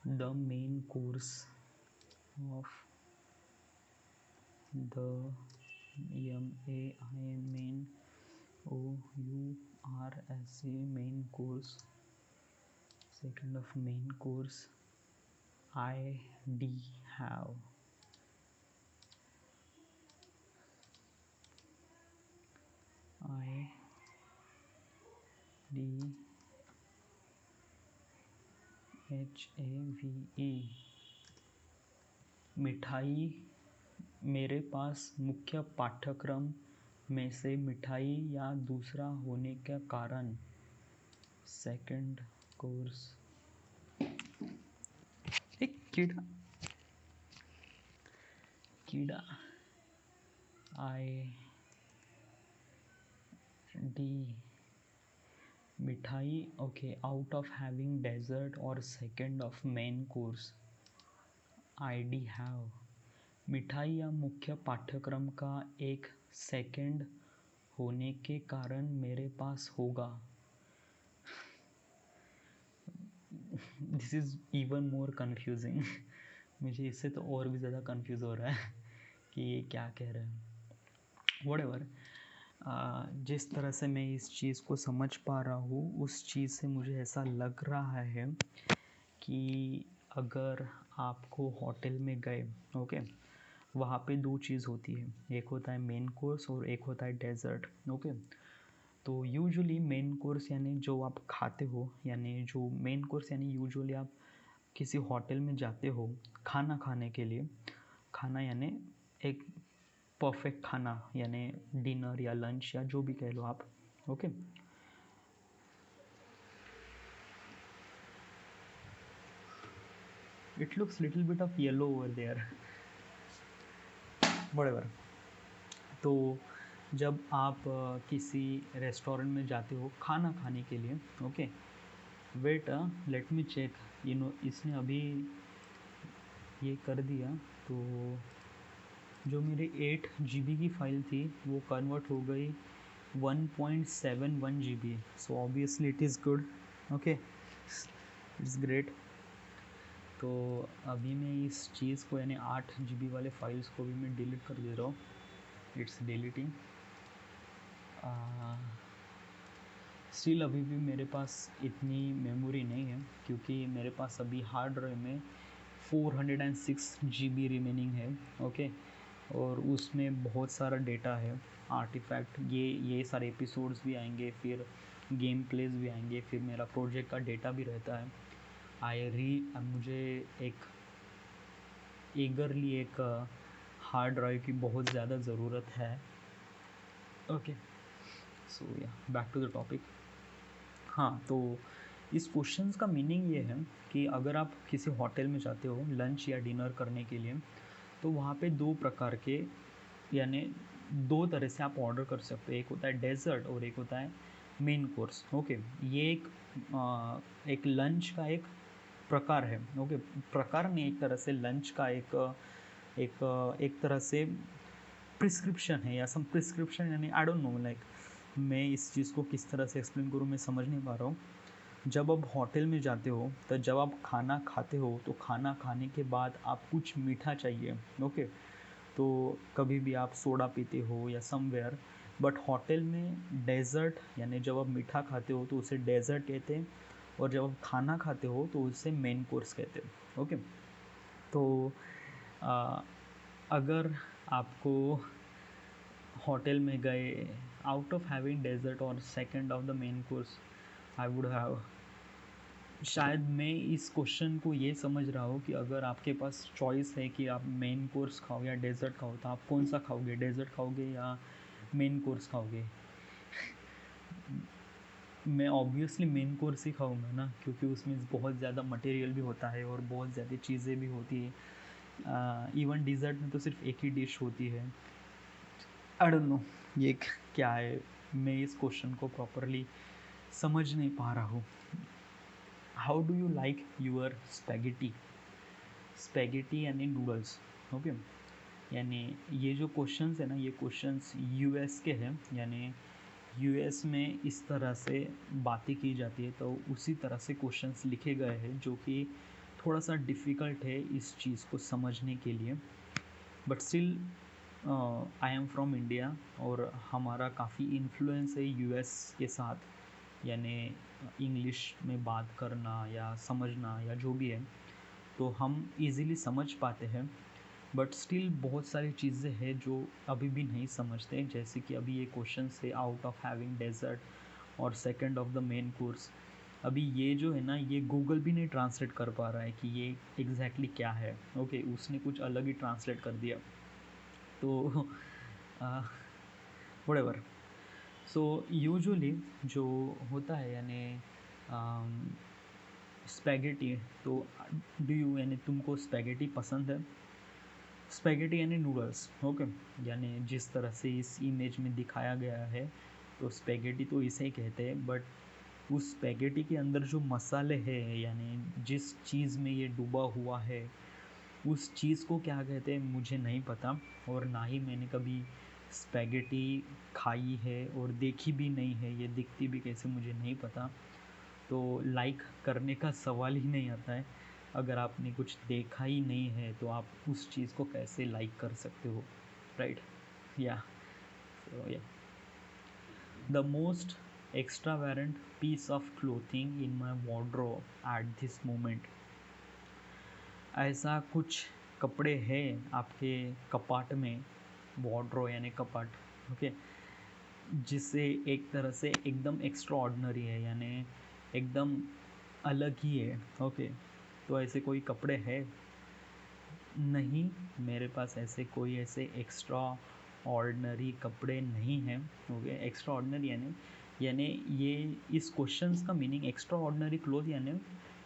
the main course of the main course, second of main course I have, IDHAVE, मिठाई मेरे पास मुख्य पाठ्यक्रम में से मिठाई या दूसरा होने के कारण सेकंड कोर्स। एक कीड़ा कीड़ा ID मिठाई। Okay, out of having dessert और second of main course ID have, मिठाई या मुख्य पाठ्यक्रम का एक सेकंड होने के कारण मेरे पास होगा। This is even more confusing. मुझे इससे तो और भी ज़्यादा कन्फ्यूज़ हो रहा है कि ये क्या कह रहे हैं। व्हाटएवर, जिस तरह से मैं इस चीज़ को समझ पा रहा हूँ उस चीज़ से मुझे ऐसा लग रहा है कि अगर आपको होटल में गए, ओके, वहाँ पे दो चीज़ होती है, एक होता है मेन कोर्स और एक होता है डेजर्ट। ओके, तो यूजुअली मेन कोर्स यानी जो आप खाते हो, यानी जो मेन कोर्स यानी यूजुअली आप किसी होटल में जाते हो खाना खाने के लिए। खाना यानी एक परफेक्ट खाना, यानी डिनर या लंच या जो भी कह लो आप। Okay, it looks little bit of yellow over there, whatever. तो जब आप किसी रेस्टोरेंट में जाते हो खाना खाने के लिए, okay, wait let me check, इसने अभी ये कर दिया। तो जो मेरे 8 GB की फ़ाइल थी वो कन्वर्ट हो गई 1.71 GB। So obviously it is good, okay, it's great. तो अभी मैं इस चीज़ को यानी 8 GB वाले फाइल्स को भी मैं डिलीट कर दे रहा हूँ। It's deleting. स्टिल अभी भी मेरे पास इतनी मेमोरी नहीं है क्योंकि मेरे पास अभी हार्ड ड्राइव में 406 GB रिमेनिंग है। ओके, और उसमें बहुत सारा डेटा है, आर्टिफैक्ट, ये सारे एपिसोड्स भी आएंगे, फिर गेम प्लेज भी आएंगे, फिर मेरा प्रोजेक्ट का डेटा भी रहता है। मुझे एक ईगरली एक हार्ड ड्राइव की बहुत ज़्यादा ज़रूरत है। ओके, सो या बैक टू द टॉपिक। हाँ, तो इस क्वेश्चंस का मीनिंग ये है कि अगर आप किसी होटल में जाते हो लंच या डिनर करने के लिए, तो वहाँ पे दो प्रकार के, यानी दो तरह से आप ऑर्डर कर सकते हो। एक होता है डेजर्ट और एक होता है मेन कोर्स। ओके, ये एक लंच का एक प्रकार है। ओके, प्रकार नहीं, एक तरह से लंच का एक तरह से प्रिस्क्रिप्शन है, या सम प्रिस्क्रिप्शन, यानी आई डोंट नो, लाइक मैं इस चीज़ को किस तरह से एक्सप्लेन करूँ, मैं समझ नहीं पा रहा हूँ। जब आप होटल में जाते हो तो जब आप खाना खाते हो तो खाना खाने के बाद आप कुछ मीठा चाहिए। ओके, तो कभी भी आप सोडा पीते हो या समवेयर, बट होटल में डेज़र्ट, यानी जब आप मीठा खाते हो तो उसे डेज़र्ट कहते हैं, और जब आप खाना खाते हो तो उसे मेन कोर्स कहते हैं। ओके, तो आ, अगर आपको होटल में गए, आउट ऑफ हैविंग डेजर्ट और second of the main course, I would have, शायद मैं इस क्वेश्चन को ये समझ रहा हूँ कि अगर आपके पास चॉइस है कि आप मेन कोर्स खाओ या डेजर्ट खाओ, तो आप कौन सा खाओगे, डेजर्ट खाओगे या मेन कोर्स खाओगे? मैं ऑब्वियसली मेन कोर्स ही खाऊंगा ना, क्योंकि उसमें बहुत ज़्यादा मटेरियल भी होता है और बहुत ज़्यादा चीज़ें भी होती है। इवन डिज़र्ट में तो सिर्फ एक ही डिश होती है। आई डोंट नो ये क्या है, मैं इस क्वेश्चन को प्रॉपरली समझ नहीं पा रहा हूँ। How do you like your spaghetti? Spaghetti यानी नूडल्स। ओके, यानी ये जो क्वेश्चंस है ना, ये क्वेश्चंस यूएस के हैं, यानी यूएस में इस तरह से बातें की जाती है, तो उसी तरह से क्वेश्चंस लिखे गए हैं, जो कि थोड़ा सा डिफ़िकल्ट है इस चीज़ को समझने के लिए। But still I am from India, और हमारा काफ़ी इन्फ्लुएंस है यूएस के साथ, यानी इंग्लिश में बात करना या समझना या जो भी है, तो हम इजीली समझ पाते हैं। बट स्टिल बहुत सारी चीज़ें हैं जो अभी भी नहीं समझते, जैसे कि अभी ये क्वेश्चन से आउट ऑफ हैविंग डेजर्ट और second of the main course, अभी ये जो है ना, ये गूगल भी नहीं ट्रांसलेट कर पा रहा है कि ये एग्जैक्टली क्या है। ओके, उसने कुछ अलग ही ट्रांसलेट कर दिया, तो व्हाटएवर। सो यूजुअली जो होता है, यानी स्पैगेटी, तो डू यू, यानी तुमको स्पैगेटी पसंद है? स्पैगेटी यानी नूडल्स। ओके, यानी जिस तरह से इस इमेज में दिखाया गया है, तो स्पैगेटी तो इसे ही कहते हैं, बट उस स्पैगेटी के अंदर जो मसाले हैं, यानी जिस चीज़ में ये डूबा हुआ है, उस चीज़ को क्या कहते हैं मुझे नहीं पता, और ना ही मैंने कभी स्पैगेटी खाई है और देखी भी नहीं है, ये दिखती भी कैसे मुझे नहीं पता। तो लाइक करने का सवाल ही नहीं आता है। अगर आपने कुछ देखा ही नहीं है तो आप उस चीज़ को कैसे लाइक कर सकते हो, राइट? या या the most extravagant piece of clothing in my wardrobe at this moment, ऐसा कुछ कपड़े हैं आपके कपाट में, वॉर्डरो यानी कपाट। ओके, जिससे एक तरह से एकदम एक्स्ट्रा ऑर्डिनरी है, यानी एकदम अलग ही है। ओके, तो ऐसे कोई कपड़े हैं? नहीं, मेरे पास ऐसे कोई ऐसे एक्स्ट्रा ऑर्डिनरी कपड़े नहीं हैं। ओके, एक्स्ट्रा ऑर्डिनरी यानी ये इस क्वेश्चंस का मीनिंग एक्स्ट्रा ऑर्डिनरी क्लोथ, यानी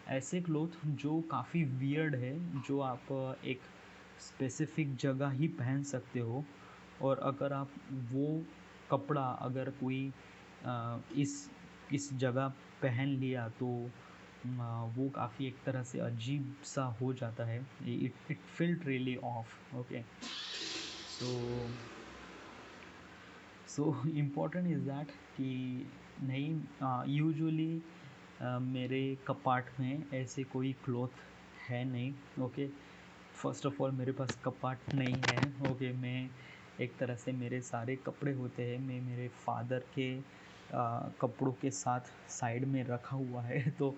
ऐसे क्लोथ जो काफ़ी वियर्ड है, जो आप एक स्पेसिफिक जगह ही पहन सकते हो, और अगर आप वो कपड़ा अगर कोई इस जगह पहन लिया तो वो काफ़ी एक तरह से अजीब सा हो जाता है। It field really of. Okay, so so important is that कि नहीं, यूजुअली मेरे कपाट में ऐसे कोई क्लॉथ है नहीं। ओके, फर्स्ट ऑफ ऑल मेरे पास कपाट नहीं है। ओके, मैं एक तरह से मेरे सारे कपड़े होते हैं, मैं मेरे फादर के कपड़ों के साथ साइड में रखा हुआ है, तो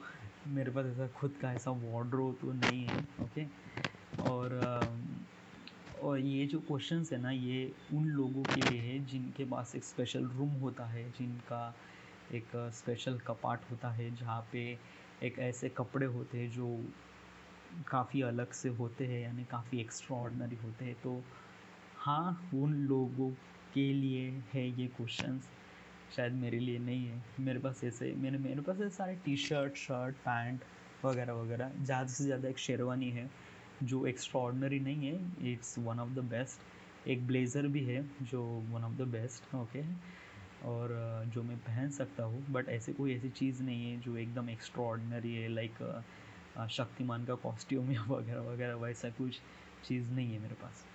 मेरे पास ऐसा खुद का ऐसा वार्डरोब तो नहीं है। ओके, और और ये जो क्वेश्चंस है ना, ये उन लोगों के लिए है जिनके पास एक स्पेशल रूम होता है, जिनका एक स्पेशल कपाट होता है, जहाँ पे एक ऐसे कपड़े होते हैं जो काफ़ी अलग से होते हैं, यानी काफ़ी एक्स्ट्रा ऑर्डिनरी होते हैं। तो हाँ, उन लोगों के लिए है ये क्वेश्चंस, शायद मेरे लिए नहीं है। मेरे मेरे पास ऐसे सारे टी-शर्ट, शर्ट, पैंट वगैरह वगैरह, ज़्यादा से ज़्यादा एक शेरवानी है जो एक्स्ट्राऑर्डिनरी नहीं है, it's one of the best. एक ब्लेज़र भी है जो one of the best, okay. और जो मैं पहन सकता हूँ, बट ऐसे कोई ऐसी चीज़ नहीं है जो एकदम एक्स्ट्राऑर्डिनरी है, लाइक शक्तिमान का कॉस्ट्यूम या वगैरह वगैरह, वैसा कुछ चीज़ नहीं है मेरे पास।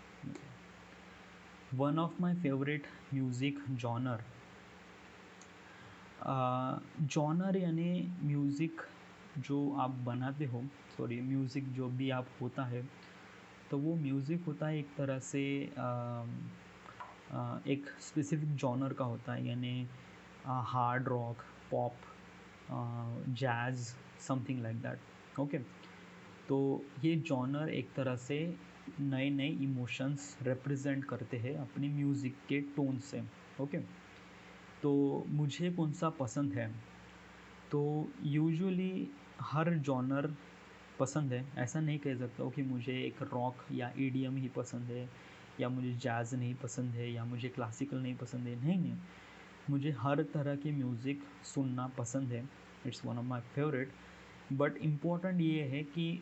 One of my favourite music genre, genre यानी म्यूज़िक जो आप बनाते हो, सॉरी म्यूज़िक जो भी आप होता है, तो वो म्यूज़िक होता है एक तरह से एक स्पेसिफिक जॉनर का होता है, यानी hard rock, pop, jazz, something like that, okay. तो ये जॉनर एक तरह से नए नए इमोशंस रिप्रेजेंट करते हैं अपनी म्यूज़िक के टोन से, ओके। तो मुझे कौन सा पसंद है, तो यूजुअली हर जॉनर पसंद है। ऐसा नहीं कह सकता हूँ कि मुझे एक रॉक या ईडीएम ही पसंद है, या मुझे जैज़ नहीं पसंद है, या मुझे क्लासिकल नहीं पसंद है। नहीं नहीं, मुझे हर तरह की म्यूज़िक सुनना पसंद है, it's one of my favourite. But important ये है कि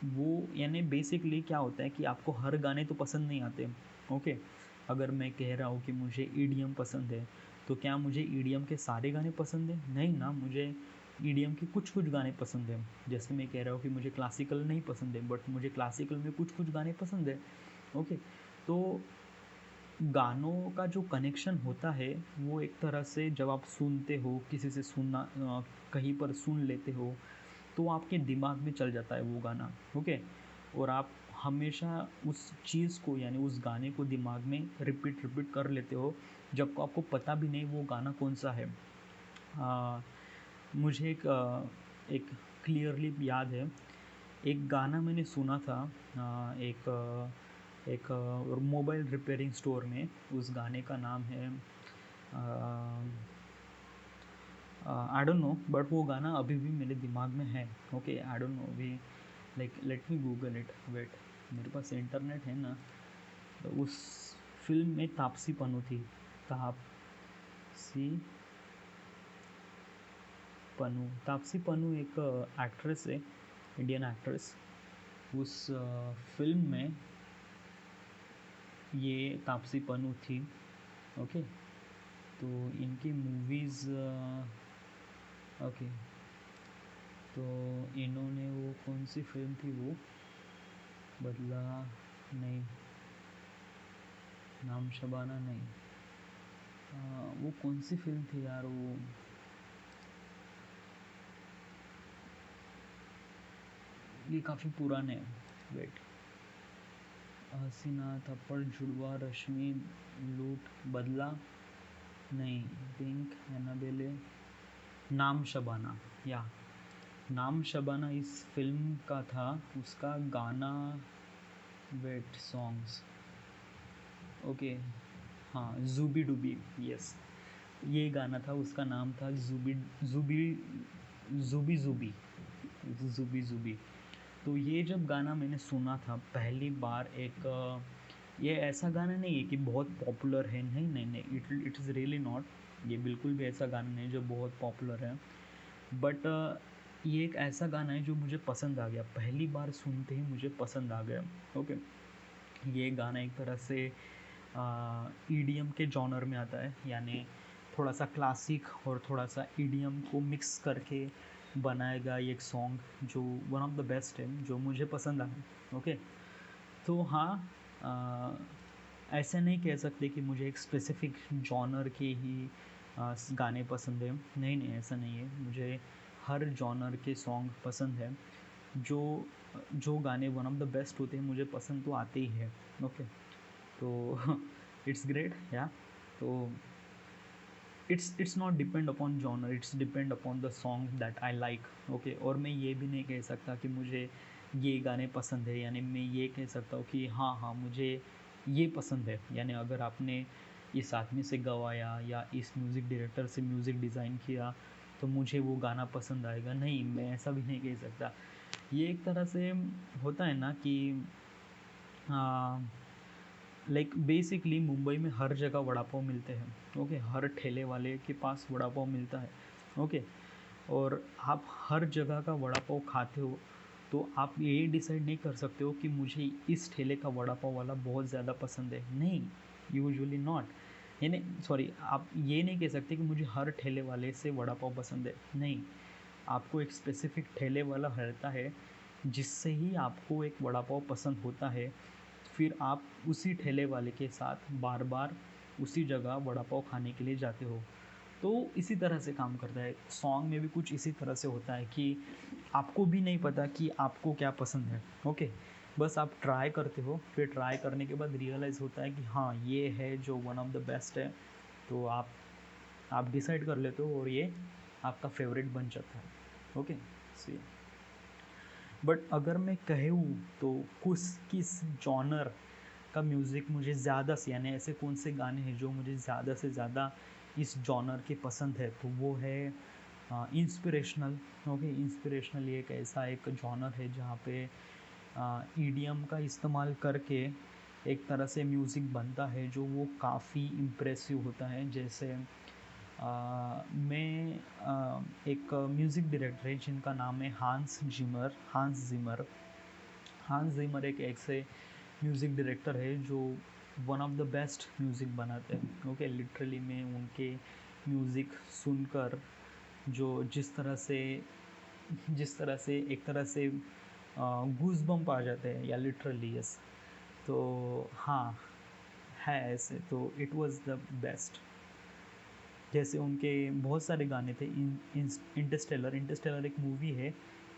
वो, यानी बेसिकली क्या होता है कि आपको हर गाने तो पसंद नहीं आते, ओके। अगर मैं कह रहा हूँ कि मुझे ईडीएम पसंद है, तो क्या मुझे ईडीएम के सारे गाने पसंद हैं? नहीं ना, मुझे ईडीएम के कुछ कुछ गाने पसंद हैं। जैसे मैं कह रहा हूँ कि मुझे क्लासिकल नहीं पसंद है, बट मुझे क्लासिकल में कुछ कुछ गाने पसंद है, ओके। तो गानों का जो कनेक्शन होता है, वो एक तरह से जब आप सुनते हो, किसी से सुनना, कहीं पर सुन लेते हो, तो आपके दिमाग में चल जाता है वो गाना, ओके। और आप हमेशा उस चीज़ को, यानी उस गाने को दिमाग में रिपीट रिपीट कर लेते हो, जब आपको पता भी नहीं वो गाना कौन सा है। मुझे एक क्लियरली याद है, एक गाना मैंने सुना था, एक मोबाइल रिपेयरिंग स्टोर में। उस गाने का नाम है, आई डोंट नो, बट वो गाना अभी भी मेरे दिमाग में है, ओके। आई डोंट नो अभी, like let me Google it, wait, मेरे पास इंटरनेट है ना। तो उस फिल्म में तापसी पन्नू थी, तापसी तापसी पन्नू एक एक्ट्रेस है, इंडियन एक्ट्रेस। उस फिल्म में ये तापसी पन्नू थी, ओके। तो इनकी मूवीज़, ओके, तो इन्होंने वो कौन सी फिल्म थी, वो बदला नहीं, नाम शबाना नहीं, वो कौन सी फिल्म थी यार, वो ये काफ़ी पुराने है, वेट, हसीना, थप्पड़, जुड़वा, रश्मि, लूट, बदला नहीं, पिंक, एनाबेले, नाम शबाना, या नाम शबाना इस फिल्म का था। उसका गाना, वेट, सॉन्ग्स, ओके, हाँ, ज़ूबी डूबी, यस, ये गाना था, उसका नाम था ज़ूबी ज़ूबी ज़ूबी ज़ूबी ज़ूबी ज़ूबी। तो ये जब गाना मैंने सुना था पहली बार, एक ये ऐसा गाना नहीं है कि बहुत पॉपुलर है, नहीं नहीं नहीं, इट इज़ रियली नॉट, ये बिल्कुल भी ऐसा गाना नहीं जो बहुत पॉपुलर है। बट ये एक ऐसा गाना है जो मुझे पसंद आ गया, पहली बार सुनते ही मुझे पसंद आ गया, ओके। ये गाना एक तरह से ईडीएम के जॉनर में आता है, यानी थोड़ा सा क्लासिक और थोड़ा सा ईडीएम को मिक्स करके बनाया गया ये एक सॉन्ग, जो वन ऑफ द बेस्ट है, जो मुझे पसंद आया, ओके। तो हाँ, ऐसे नहीं कह सकते कि मुझे एक स्पेसिफिक जॉनर के ही गाने पसंद हैं, नहीं नहीं, ऐसा नहीं है, मुझे हर जॉनर के सॉन्ग पसंद है। जो जो गाने वन ऑफ द बेस्ट होते हैं मुझे पसंद तो आते ही हैं, ओके। तो इट्स ग्रेट, या, तो it's not depend upon genre, it's depend upon the song that I like, okay. और मैं ये भी नहीं कह सकता कि मुझे ये गाने पसंद है, यानी मैं ये कह सकता हूँ कि हाँ हाँ मुझे ये पसंद है, यानी अगर आपने इस आदमी से गवाया या इस म्यूज़िक डायरेक्टर से म्यूज़िक डिज़ाइन किया तो मुझे वो गाना पसंद आएगा, नहीं, मैं ऐसा भी नहीं कह सकता। ये एक तरह से होता है ना कि लाइक बेसिकली मुंबई में हर जगह वड़ा पाव मिलते हैं, ओके, हर ठेले वाले के पास वड़ा पाव मिलता है, ओके। और आप हर जगह का वड़ा पाव खाते हो तो आप ये डिसाइड नहीं कर सकते हो कि मुझे इस ठेले का वड़ा पाव वाला बहुत ज़्यादा पसंद है, नहीं, यूजुअली नॉट। यानी सॉरी, आप ये नहीं कह सकते कि मुझे हर ठेले वाले से वड़ा पाव पसंद है, नहीं। आपको एक स्पेसिफिक ठेले वाला रहता है जिससे ही आपको एक वड़ा पाव पसंद होता है, फिर आप उसी ठेले वाले के साथ बार बार उसी जगह वड़ा पाव खाने के लिए जाते हो। तो इसी तरह से काम करता है, सॉन्ग में भी कुछ इसी तरह से होता है कि आपको भी नहीं पता कि आपको क्या पसंद है, ओके। बस आप ट्राई करते हो, फिर ट्राई करने के बाद रियलाइज़ होता है कि हाँ ये है जो वन ऑफ द बेस्ट है, तो आप डिसाइड कर लेते हो और ये आपका फेवरेट बन जाता है, ओके। सी, बट अगर मैं कहूँ तो किस जॉनर का म्यूज़िक मुझे ज़्यादा से, यानी ऐसे कौन से गाने हैं जो मुझे ज़्यादा से ज़्यादा इस जॉनर के पसंद है, तो वो है इंस्पिरेशनल, ओके। इंस्पिरेशनल ये एक ऐसा एक जॉनर है जहाँ पे ईडीएम का इस्तेमाल करके एक तरह से म्यूज़िक बनता है जो वो काफ़ी इम्प्रेसिव होता है। जैसे मैं एक म्यूज़िक डायरेक्टर है जिनका नाम है हांस जिमर एक ऐसे म्यूज़िक डायरेक्टर है जो one of the best music बनाते हैं, ओके। लिटरली में उनके म्यूज़िक सुनकर जो जिस तरह से एक तरह से गूज बम्प आ जाते हैं, या लिटरली यस। तो हाँ, है ऐसे, तो इट वाज द बेस्ट। जैसे उनके बहुत सारे गाने थे, इंटरस्टेलर एक मूवी है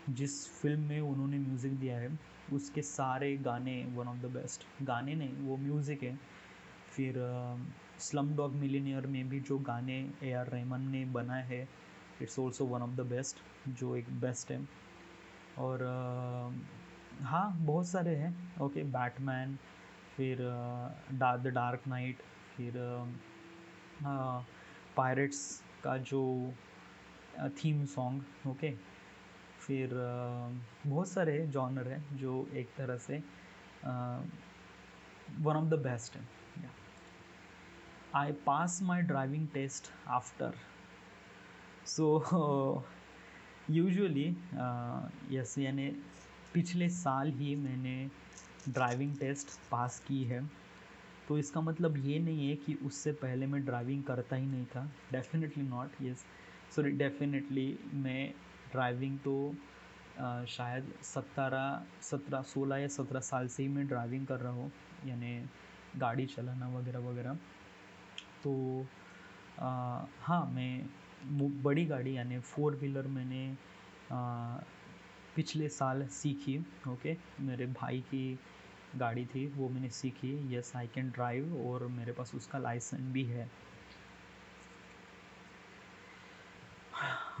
जिस फिल्म में उन्होंने म्यूज़िक दिया है, उसके सारे गाने वन ऑफ द बेस्ट, गाने नहीं वो म्यूज़िक है। फिर स्लम डॉग मिलियनेयर में भी जो गाने ए आर रहमान ने बनाए हैं, it's also one of the best, जो एक बेस्ट है। और हाँ बहुत सारे हैं, ओके, बैटमैन, फिर द डार्क नाइट, फिर पायरेट्स का जो थीम सॉन्ग, ओके। फिर बहुत सारे जॉनर हैं जो एक तरह से वन ऑफ द बेस्ट है। I pass my driving test after, so usually yes, यानी पिछले साल ही मैंने ड्राइविंग टेस्ट पास की है। तो इसका मतलब ये नहीं है कि उससे पहले मैं ड्राइविंग करता ही नहीं था, definitely not, yes, sorry, definitely मैं ड्राइविंग तो शायद 16 या 17 साल से ही मैं ड्राइविंग कर रहा हूँ, यानी गाड़ी चलाना वगैरह वगैरह। तो हाँ, मैं बड़ी गाड़ी यानी 4 व्हीलर मैंने पिछले साल सीखी, ओके। मेरे भाई की गाड़ी थी, वो मैंने सीखी, यस आई कैन ड्राइव, और मेरे पास उसका लाइसेंस भी है,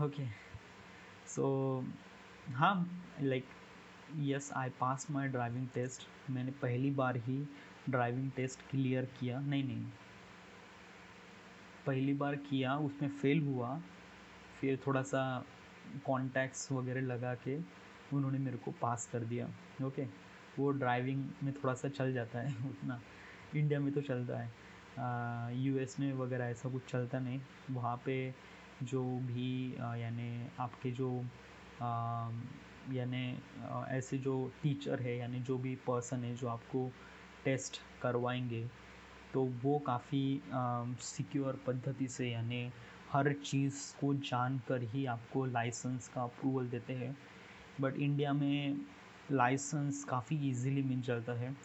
ओके। सो हाँ, like yes I pass my driving test, मैंने पहली बार ही ड्राइविंग टेस्ट क्लियर किया, नहीं, पहली बार किया, उसमें फ़ेल हुआ, फिर थोड़ा सा कॉन्टैक्ट्स वगैरह लगा के उन्होंने मेरे को पास कर दिया, ओके। वो ड्राइविंग में थोड़ा सा चल जाता है उतना, इंडिया में तो चलता है, यूएस में वगैरह ऐसा कुछ चलता नहीं। वहाँ पे जो भी यानी आपके जो यानी ऐसे जो टीचर है, यानी जो भी पर्सन है जो आपको टेस्ट करवाएंगे, तो वो काफ़ी सिक्योर पद्धति से, यानी हर चीज़ को जानकर ही आपको लाइसेंस का अप्रूवल देते हैं। बट इंडिया में लाइसेंस काफ़ी इजीली मिल जाता है,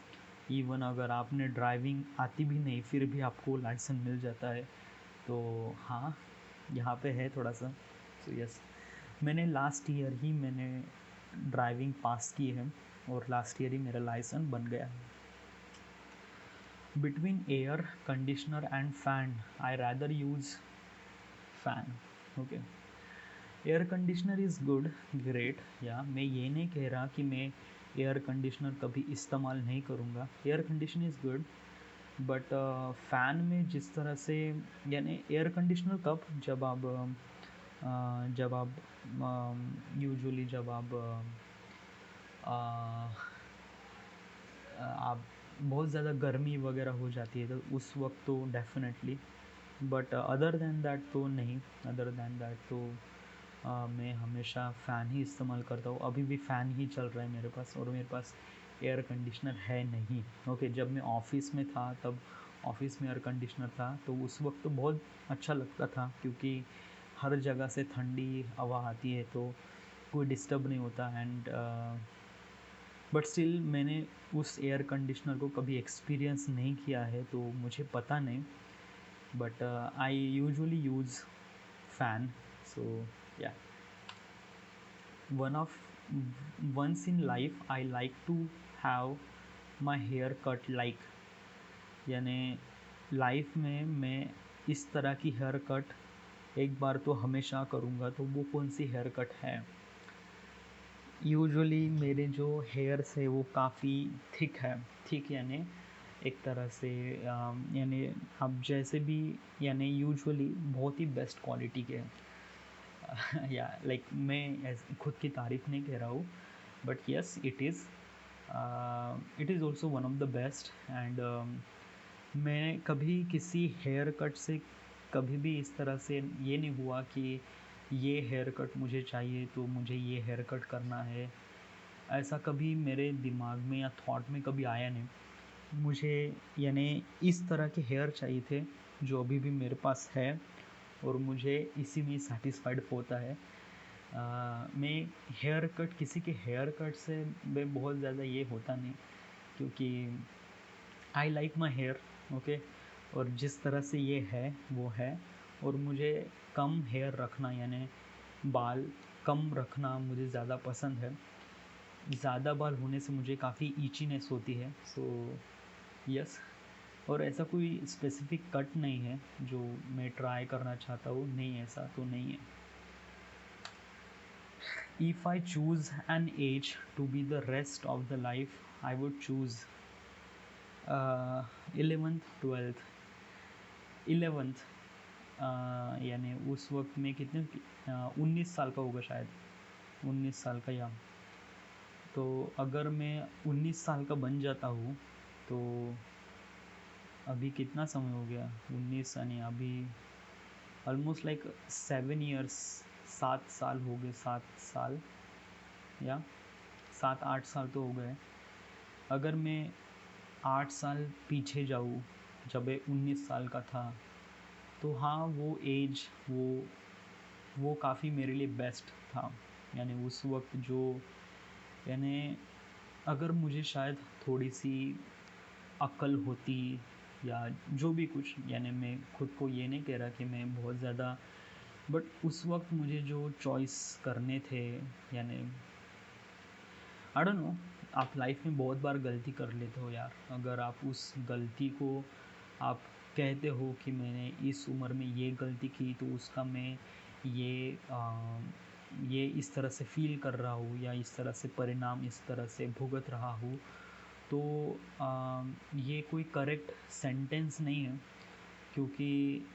इवन अगर आपने ड्राइविंग आती भी नहीं फिर भी आपको लाइसेंस मिल जाता है। तो हाँ, यहाँ पे है थोड़ा सा, तो यस, मैंने लास्ट ईयर ही मैंने ड्राइविंग पास की है, और लास्ट ईयर ही मेरा लाइसेंस बन गया है। Between air conditioner and fan, I rather use fan. Okay. Air conditioner is good, great, या मैं ये नहीं कह रहा कि मैं एयर कंडीशनर कभी इस्तेमाल नहीं करूँगा, air condition is good. But fan में जिस तरह से, यानी एयर कंडीशनर कब, जब आप यूजुअली जब आप बहुत ज़्यादा गर्मी वगैरह हो जाती है तो उस वक्त तो definitely, but other than that तो नहीं। अदर दैन दैट तो मैं हमेशा फ़ैन ही इस्तेमाल करता हूँ। अभी भी फ़ैन ही चल रहा है मेरे पास, और मेरे पास एयर कंडीशनर है नहीं। ओके, जब मैं ऑफ़िस में था तब ऑफ़िस में एयर कंडीशनर था, तो उस वक्त तो बहुत अच्छा लगता था क्योंकि हर जगह से ठंडी हवा आती है तो कोई डिस्टर्ब नहीं होता। एंड बट स्टिल मैंने उस एयर कंडीशनर को कभी एक्सपीरियंस नहीं किया है तो मुझे पता नहीं, but I usually use fan. So yeah, one of once in life I like to have my hair cut like, यानी लाइफ में मैं इस तरह की हेयर कट एक बार तो हमेशा करूँगा। तो वो कौन सी हेयर कट है? यूजुअली मेरे जो हेयर्स है वो काफ़ी थिक है। थिक यानी एक तरह से यानी आप जैसे भी, यानी यूजुअली बहुत ही बेस्ट क्वालिटी के या लाइक मैं खुद की तारीफ़ नहीं कह रहा हूँ, but yes it is also one of the best. And मैं कभी किसी हेयर कट से कभी भी इस तरह से ये नहीं हुआ कि ये हेयर कट मुझे चाहिए तो मुझे ये हेयर कट करना है, ऐसा कभी मेरे दिमाग में या थॉट में कभी आया नहीं। मुझे यानी इस तरह के हेयर चाहिए थे जो अभी भी मेरे पास है, और मुझे इसी में सेटिस्फाइड होता है। मैं हेयर कट, किसी के हेयर कट से मैं बहुत ज़्यादा ये होता नहीं, क्योंकि I like my hair. Okay, और जिस तरह से ये है वो है, और मुझे कम हेयर रखना यानी बाल कम रखना मुझे ज़्यादा पसंद है। ज़्यादा बाल होने से मुझे काफ़ी ईचीनेस होती है। सो यस, और ऐसा कोई स्पेसिफिक कट नहीं है जो मैं ट्राई करना चाहता हूँ, नहीं ऐसा तो नहीं है। If I choose an age to be the rest of the life, I would choose 11th 12th 11th। यानी उस वक्त में कितने 19 साल का होगा शायद, 19 साल का। या तो अगर मैं 19 साल का बन जाता हूँ तो अभी कितना समय हो गया, 19 यानी अभी ऑलमोस्ट लाइक 7 ईयर्स, 7 साल हो गए, 7 साल या 7-8 साल तो हो गए। अगर मैं 8 साल पीछे जाऊँ जब मैं 19 साल का था, तो हाँ वो एज वो काफ़ी मेरे लिए बेस्ट था। यानी उस वक्त जो, यानी अगर मुझे शायद थोड़ी सी अक्ल होती या जो भी कुछ, यानी मैं खुद को ये नहीं कह रहा कि मैं बहुत ज़्यादा, बट उस वक्त मुझे जो चॉइस करने थे, यानी आई डोंट नो, आप लाइफ में बहुत बार गलती कर लेते हो यार। अगर आप उस गलती को आप कहते हो कि मैंने इस उम्र में ये गलती की तो उसका मैं ये ये इस तरह से फ़ील कर रहा हूँ या इस तरह से परिणाम इस तरह से भुगत रहा हूँ, तो ये कोई करेक्ट सेंटेंस नहीं है। क्योंकि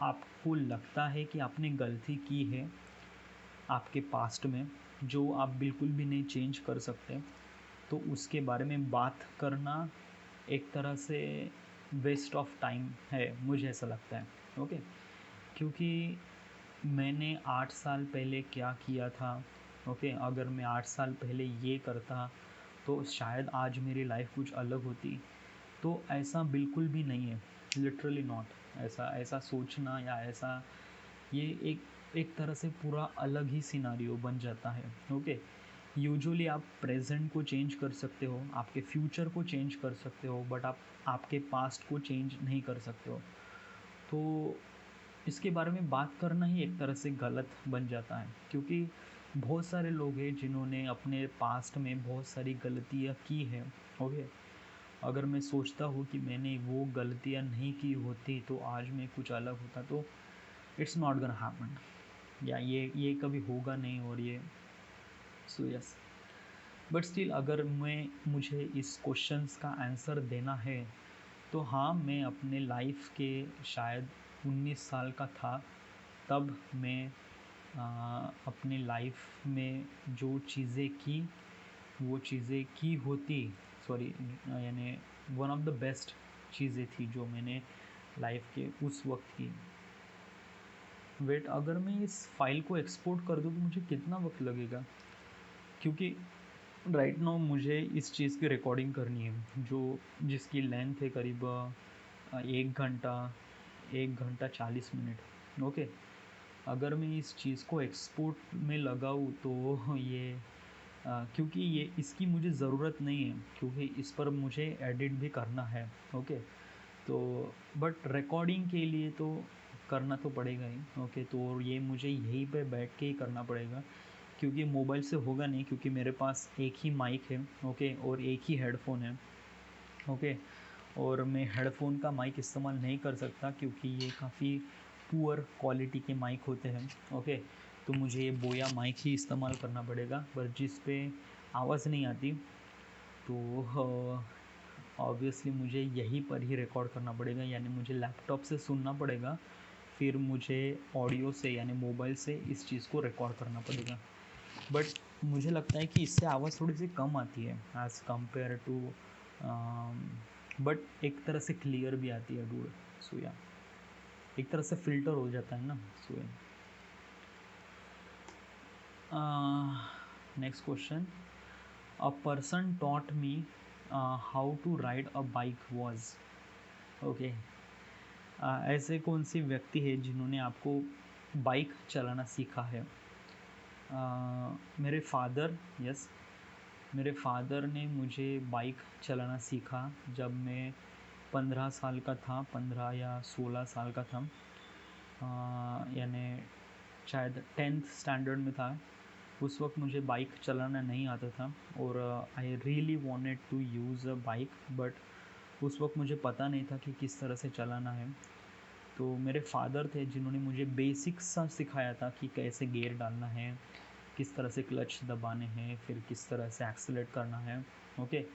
आपको लगता है कि आपने गलती की है आपके पास्ट में, जो आप बिल्कुल भी नहीं चेंज कर सकते, तो उसके बारे में बात करना एक तरह से वेस्ट ऑफ टाइम है, मुझे ऐसा लगता है। ओके, क्योंकि मैंने 8 साल पहले क्या किया था, ओके, अगर मैं 8 साल पहले ये करता तो शायद आज मेरी लाइफ कुछ अलग होती। तो ऐसा बिल्कुल भी नहीं है, लिटरली नॉट। ऐसा ऐसा सोचना या ऐसा, ये एक तरह से पूरा अलग ही सिनारियो बन जाता है। ओके, यूजुअली आप प्रेजेंट को चेंज कर सकते हो, आपके फ्यूचर को चेंज कर सकते हो, बट आप आपके पास्ट को चेंज नहीं कर सकते हो। तो इसके बारे में बात करना ही एक तरह से गलत बन जाता है, क्योंकि बहुत सारे लोग हैं जिन्होंने अपने पास्ट में बहुत सारी गलतियाँ की हैं। ओके, अगर मैं सोचता हूँ कि मैंने वो गलतियाँ नहीं की होती तो आज मैं कुछ अलग होता, तो इट्स नॉट गonna हैपन, या ये कभी होगा नहीं। और ये, सो यस, बट स्टिल अगर मुझे इस क्वेश्चंस का आंसर देना है तो हाँ, मैं अपने लाइफ के शायद 19 साल का था तब मैं अपने लाइफ में जो चीज़ें की वो चीज़ें की होती, सॉरी, यानी वन ऑफ द बेस्ट चीज़ें थी जो मैंने लाइफ के उस वक्त की। वेट, अगर मैं इस फाइल को एक्सपोर्ट कर दूँ तो मुझे कितना वक्त लगेगा? क्योंकि राइट नाउ मुझे इस चीज़ की रिकॉर्डिंग करनी है जो जिसकी लेंथ है करीब 1 घंटा, 1 घंटा 40 मिनट। ओके, अगर मैं इस चीज़ को एक्सपोर्ट में लगाऊँ तो ये क्योंकि ये इसकी मुझे ज़रूरत नहीं है, क्योंकि इस पर मुझे एडिट भी करना है। ओके, तो बट रिकॉर्डिंग के लिए तो करना तो पड़ेगा ही। ओके, तो ये मुझे यहीं पे बैठ के ही करना पड़ेगा, क्योंकि मोबाइल से होगा नहीं, क्योंकि मेरे पास एक ही माइक है। ओके, और एक ही हेडफोन है। ओके, और मैं हेडफोन का माइक इस्तेमाल नहीं कर सकता क्योंकि ये काफ़ी पुअर क्वालिटी के माइक होते हैं। ओके, तो मुझे ये बोया माइक ही इस्तेमाल करना पड़ेगा, पर जिस पे आवाज़ नहीं आती। तो ऑब्वियसली मुझे यहीं पर ही रिकॉर्ड करना पड़ेगा, यानी मुझे लैपटॉप से सुनना पड़ेगा, फिर मुझे ऑडियो से यानी मोबाइल से इस चीज़ को रिकॉर्ड करना पड़ेगा। बट मुझे लगता है कि इससे आवाज़ थोड़ी सी कम आती है एज़ कम्पेयर टू, बट एक तरह से क्लियर भी आती है डूड। सो या एक तरह से फ़िल्टर हो जाता है ना। So next question, a person taught me how to ride a bike was. Okay, ऐसे कौन सी व्यक्ति है जिन्होंने आपको बाइक चलाना सीखा है? मेरे फादर, यस, मेरे फादर ने मुझे बाइक चलाना सीखा जब मैं 15 साल का था, 15 या 16 साल का था। यानी शायद 10th स्टैंडर्ड में था। उस वक्त मुझे बाइक चलाना नहीं आता था, और I really wanted to use a bike, but उस वक्त मुझे पता नहीं था कि किस तरह से चलाना है। तो मेरे फादर थे जिन्होंने मुझे बेसिक्स सा सिखाया था कि कैसे गियर डालना है, किस तरह से क्लच दबाने हैं, फिर किस तरह से एक्सेलेरेट करना है। ओके,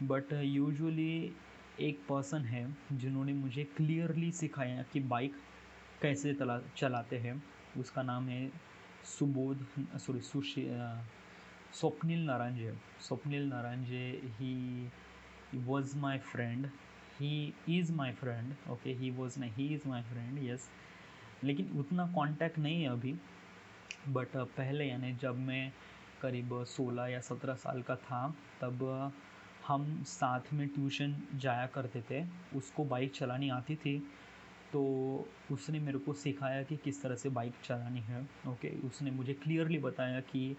बट यूजुअली एक पर्सन है जिन्होंने मुझे क्लियरली सिखाया कि बाइक कैसे चलाते हैं। उसका नाम है Subodh, sorry Sushi, Swapnil Naranje. Swapnil Naranje, he was my friend, he is my friend। Okay, he is my friend, yes। लेकिन उतना कांटेक्ट नहीं है अभी, बट पहले यानी जब मैं करीब 16 या 17 साल का था, तब हम साथ में ट्यूशन जाया करते थे। उसको बाइक चलानी आती थी, तो उसने मेरे को सिखाया कि किस तरह से बाइक चलानी है। ओके, उसने मुझे क्लियरली बताया कि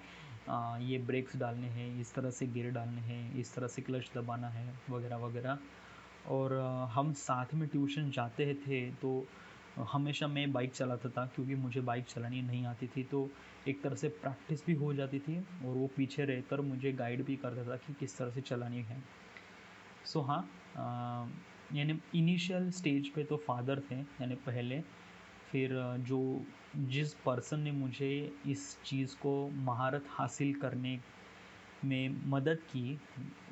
ये ब्रेक्स डालने हैं, इस तरह से गियर डालने हैं, इस तरह से क्लच दबाना है, वगैरह वगैरह। और हम साथ में ट्यूशन जाते थे, तो हमेशा मैं बाइक चलाता था क्योंकि मुझे बाइक चलानी नहीं आती थी। तो एक तरह से प्रैक्टिस भी हो जाती थी, और वो पीछे रहकर मुझे गाइड भी करता था कि किस तरह से चलानी है। सो हाँ, यानी इनिशियल स्टेज पे तो फादर थे यानी पहले, फिर जो जिस पर्सन ने मुझे इस चीज़ को महारत हासिल करने में मदद की,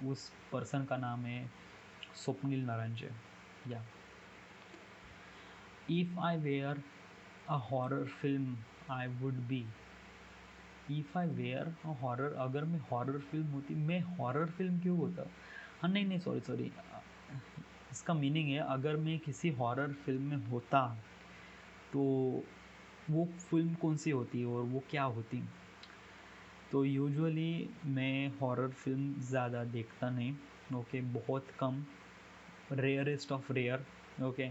उस पर्सन का नाम है स्वप्निल नारंजे। या if I were a horror film I would be. If I were a horror, अगर मैं हॉरर फिल्म होती, मैं हॉरर फिल्म क्यों होता? हाँ, नहीं नहीं, सॉरी सॉरी, इसका मीनिंग है अगर मैं किसी हॉरर फिल्म में होता तो वो फिल्म कौन सी होती और वो क्या होती? तो यूजुअली मैं हॉरर फिल्म ज़्यादा देखता नहीं। ओके, बहुत कम, रेयरेस्ट ऑफ रेयर। ओके,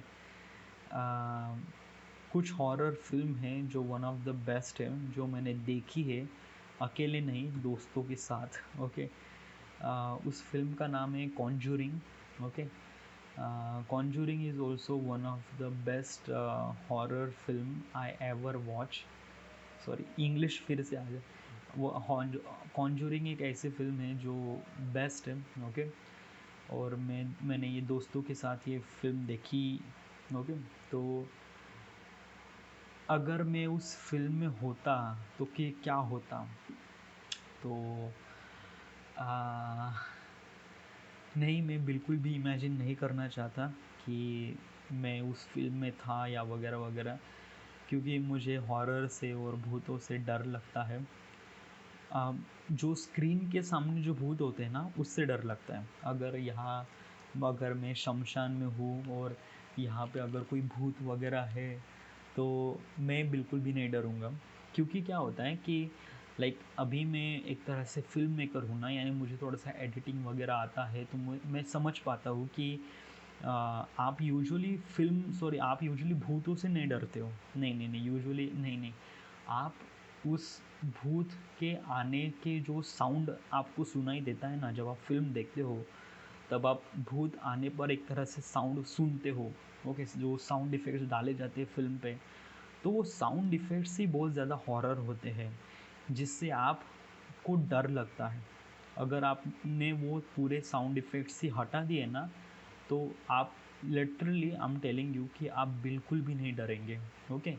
कुछ हॉरर फिल्म हैं जो वन ऑफ द बेस्ट है, जो मैंने देखी है, अकेले नहीं, दोस्तों के साथ। ओके, उस फिल्म का नाम है conjuring. Okay, conjuring is also one of the best horror film I ever watch. Sorry, English फिर से आ जाए। वो कॉन्जूरिंग एक ऐसी फिल्म है जो बेस्ट है। ओके, और मैंने ये दोस्तों के साथ ये फिल्म देखी। ओके, तो अगर मैं उस फिल्म में होता तो क्या होता? तो आ, नहीं, मैं बिल्कुल भी इमेजिन नहीं करना चाहता कि मैं उस फिल्म में था या वगैरह वगैरह, क्योंकि मुझे हॉरर से और भूतों से डर लगता है। जो स्क्रीन के सामने जो भूत होते हैं ना, उससे डर लगता है। अगर यहाँ अगर मैं शमशान में हूँ और यहाँ पे अगर कोई भूत वगैरह है तो मैं बिल्कुल भी नहीं डरूँगा। क्योंकि क्या होता है कि लाइक अभी मैं एक तरह से फ़िल्म मेकर हूँ ना, यानी मुझे थोड़ा-सा एडिटिंग वगैरह आता है, तो मैं समझ पाता हूँ कि आप यूजुअली भूतों से नहीं डरते हो। नहीं, नहीं, नहीं, यूजुअली नहीं, नहीं। आप उस भूत के आने के जो साउंड आपको सुनाई देता है ना, जब आप फ़िल्म देखते हो, तब आप भूत आने पर एक तरह से साउंड सुनते हो। ओके, जो साउंड इफ़ेक्ट्स डाले जाते हैं फ़िल्म पे, तो वो साउंड इफ़ेक्ट्स ही बहुत ज़्यादा हॉरर होते हैं, जिससे आपको डर लगता है। अगर आपने वो पूरे साउंड इफ़ेक्ट्स ही हटा दिए ना, तो आप literally I am telling you कि आप बिल्कुल भी नहीं डरेंगे। ओके,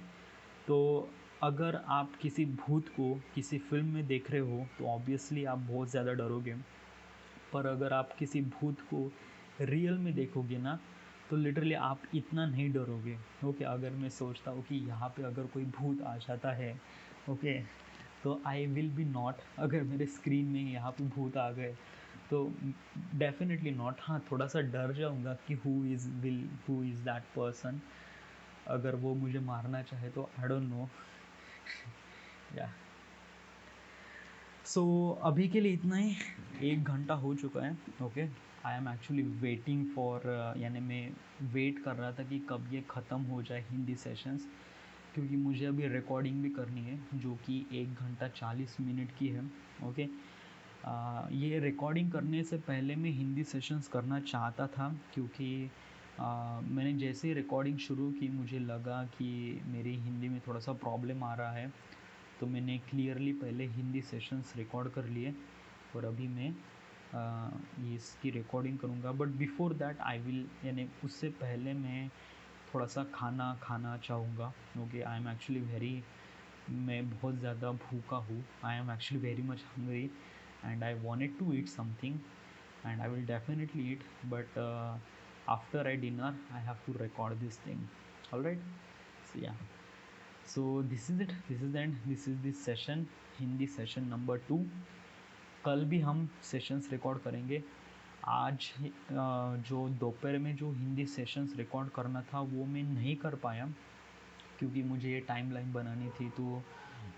तो अगर आप किसी भूत को किसी फ़िल्म में देख रहे हो तो ऑब्वियसली आप बहुत ज़्यादा डरोगे। पर अगर आप किसी भूत को रियल में देखोगे ना, तो लिटरली आप इतना नहीं डरोगे। ओके, अगर मैं सोचता हूँ कि यहाँ पे अगर कोई भूत आ जाता है, ओके, तो आई विल बी नॉट, अगर मेरे स्क्रीन में यहाँ पे भूत आ गए तो डेफिनेटली नॉट। हाँ, थोड़ा सा डर जाऊँगा कि हु इज़ दैट पर्सन, अगर वो मुझे मारना चाहे तो आई डोंट नो। या सो अभी के लिए इतना ही। 1 घंटा हो चुका है। Okay, I am actually waiting for, यानी मैं वेट कर रहा था कि कब ये ख़त्म हो जाए हिंदी सेशंस, क्योंकि मुझे अभी रिकॉर्डिंग भी करनी है जो कि 1 घंटा 40 मिनट की है। ओके, ये रिकॉर्डिंग करने से पहले मैं हिंदी सेशंस करना चाहता था, क्योंकि मैंने जैसे ही रिकॉर्डिंग शुरू की मुझे लगा कि मेरी हिंदी में थोड़ा सा प्रॉब्लम आ रहा है, तो मैंने क्लियरली पहले हिंदी सेशंस रिकॉर्ड कर लिए और अभी मैं ये इसकी रिकॉर्डिंग करूँगा। But before that I will, यानी उससे पहले मैं थोड़ा सा खाना खाना चाहूँगा। Okay, I am actually very, मैं बहुत ज़्यादा भूखा हूँ। I am actually very much hungry and I wanted to eat something and I will definitely eat, but after I dinner I have to record this thing. Alright, so yeah, so this is it, this is and this is this session, Hindi session number 2। कल भी हम sessions record करेंगे। आज जो दोपहर में जो Hindi sessions record करना था वो मैं नहीं कर पाया, क्योंकि मुझे ये टाइमलाइन बनानी थी। तो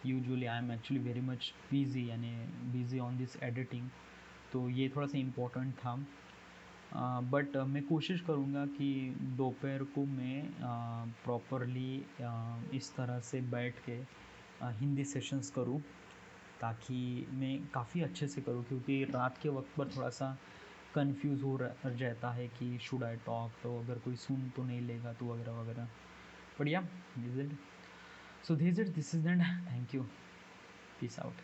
usually I am actually very much busy, यानी बिज़ी ऑन दिस एडिटिंग, तो ये थोड़ा सा इम्पोर्टेंट था। बट मैं कोशिश करूँगा कि दोपहर को मैं प्रॉपरली इस तरह से बैठ के हिंदी सेशंस करूँ, ताकि मैं काफ़ी अच्छे से करूँ, क्योंकि रात के वक्त पर थोड़ा सा कंफ्यूज हो जाता है कि शुड आई टॉक, तो अगर कोई सुन तो नहीं लेगा, तो वगैरह वगैरह। बट या, this it, so this it, this is and thank you, peace out.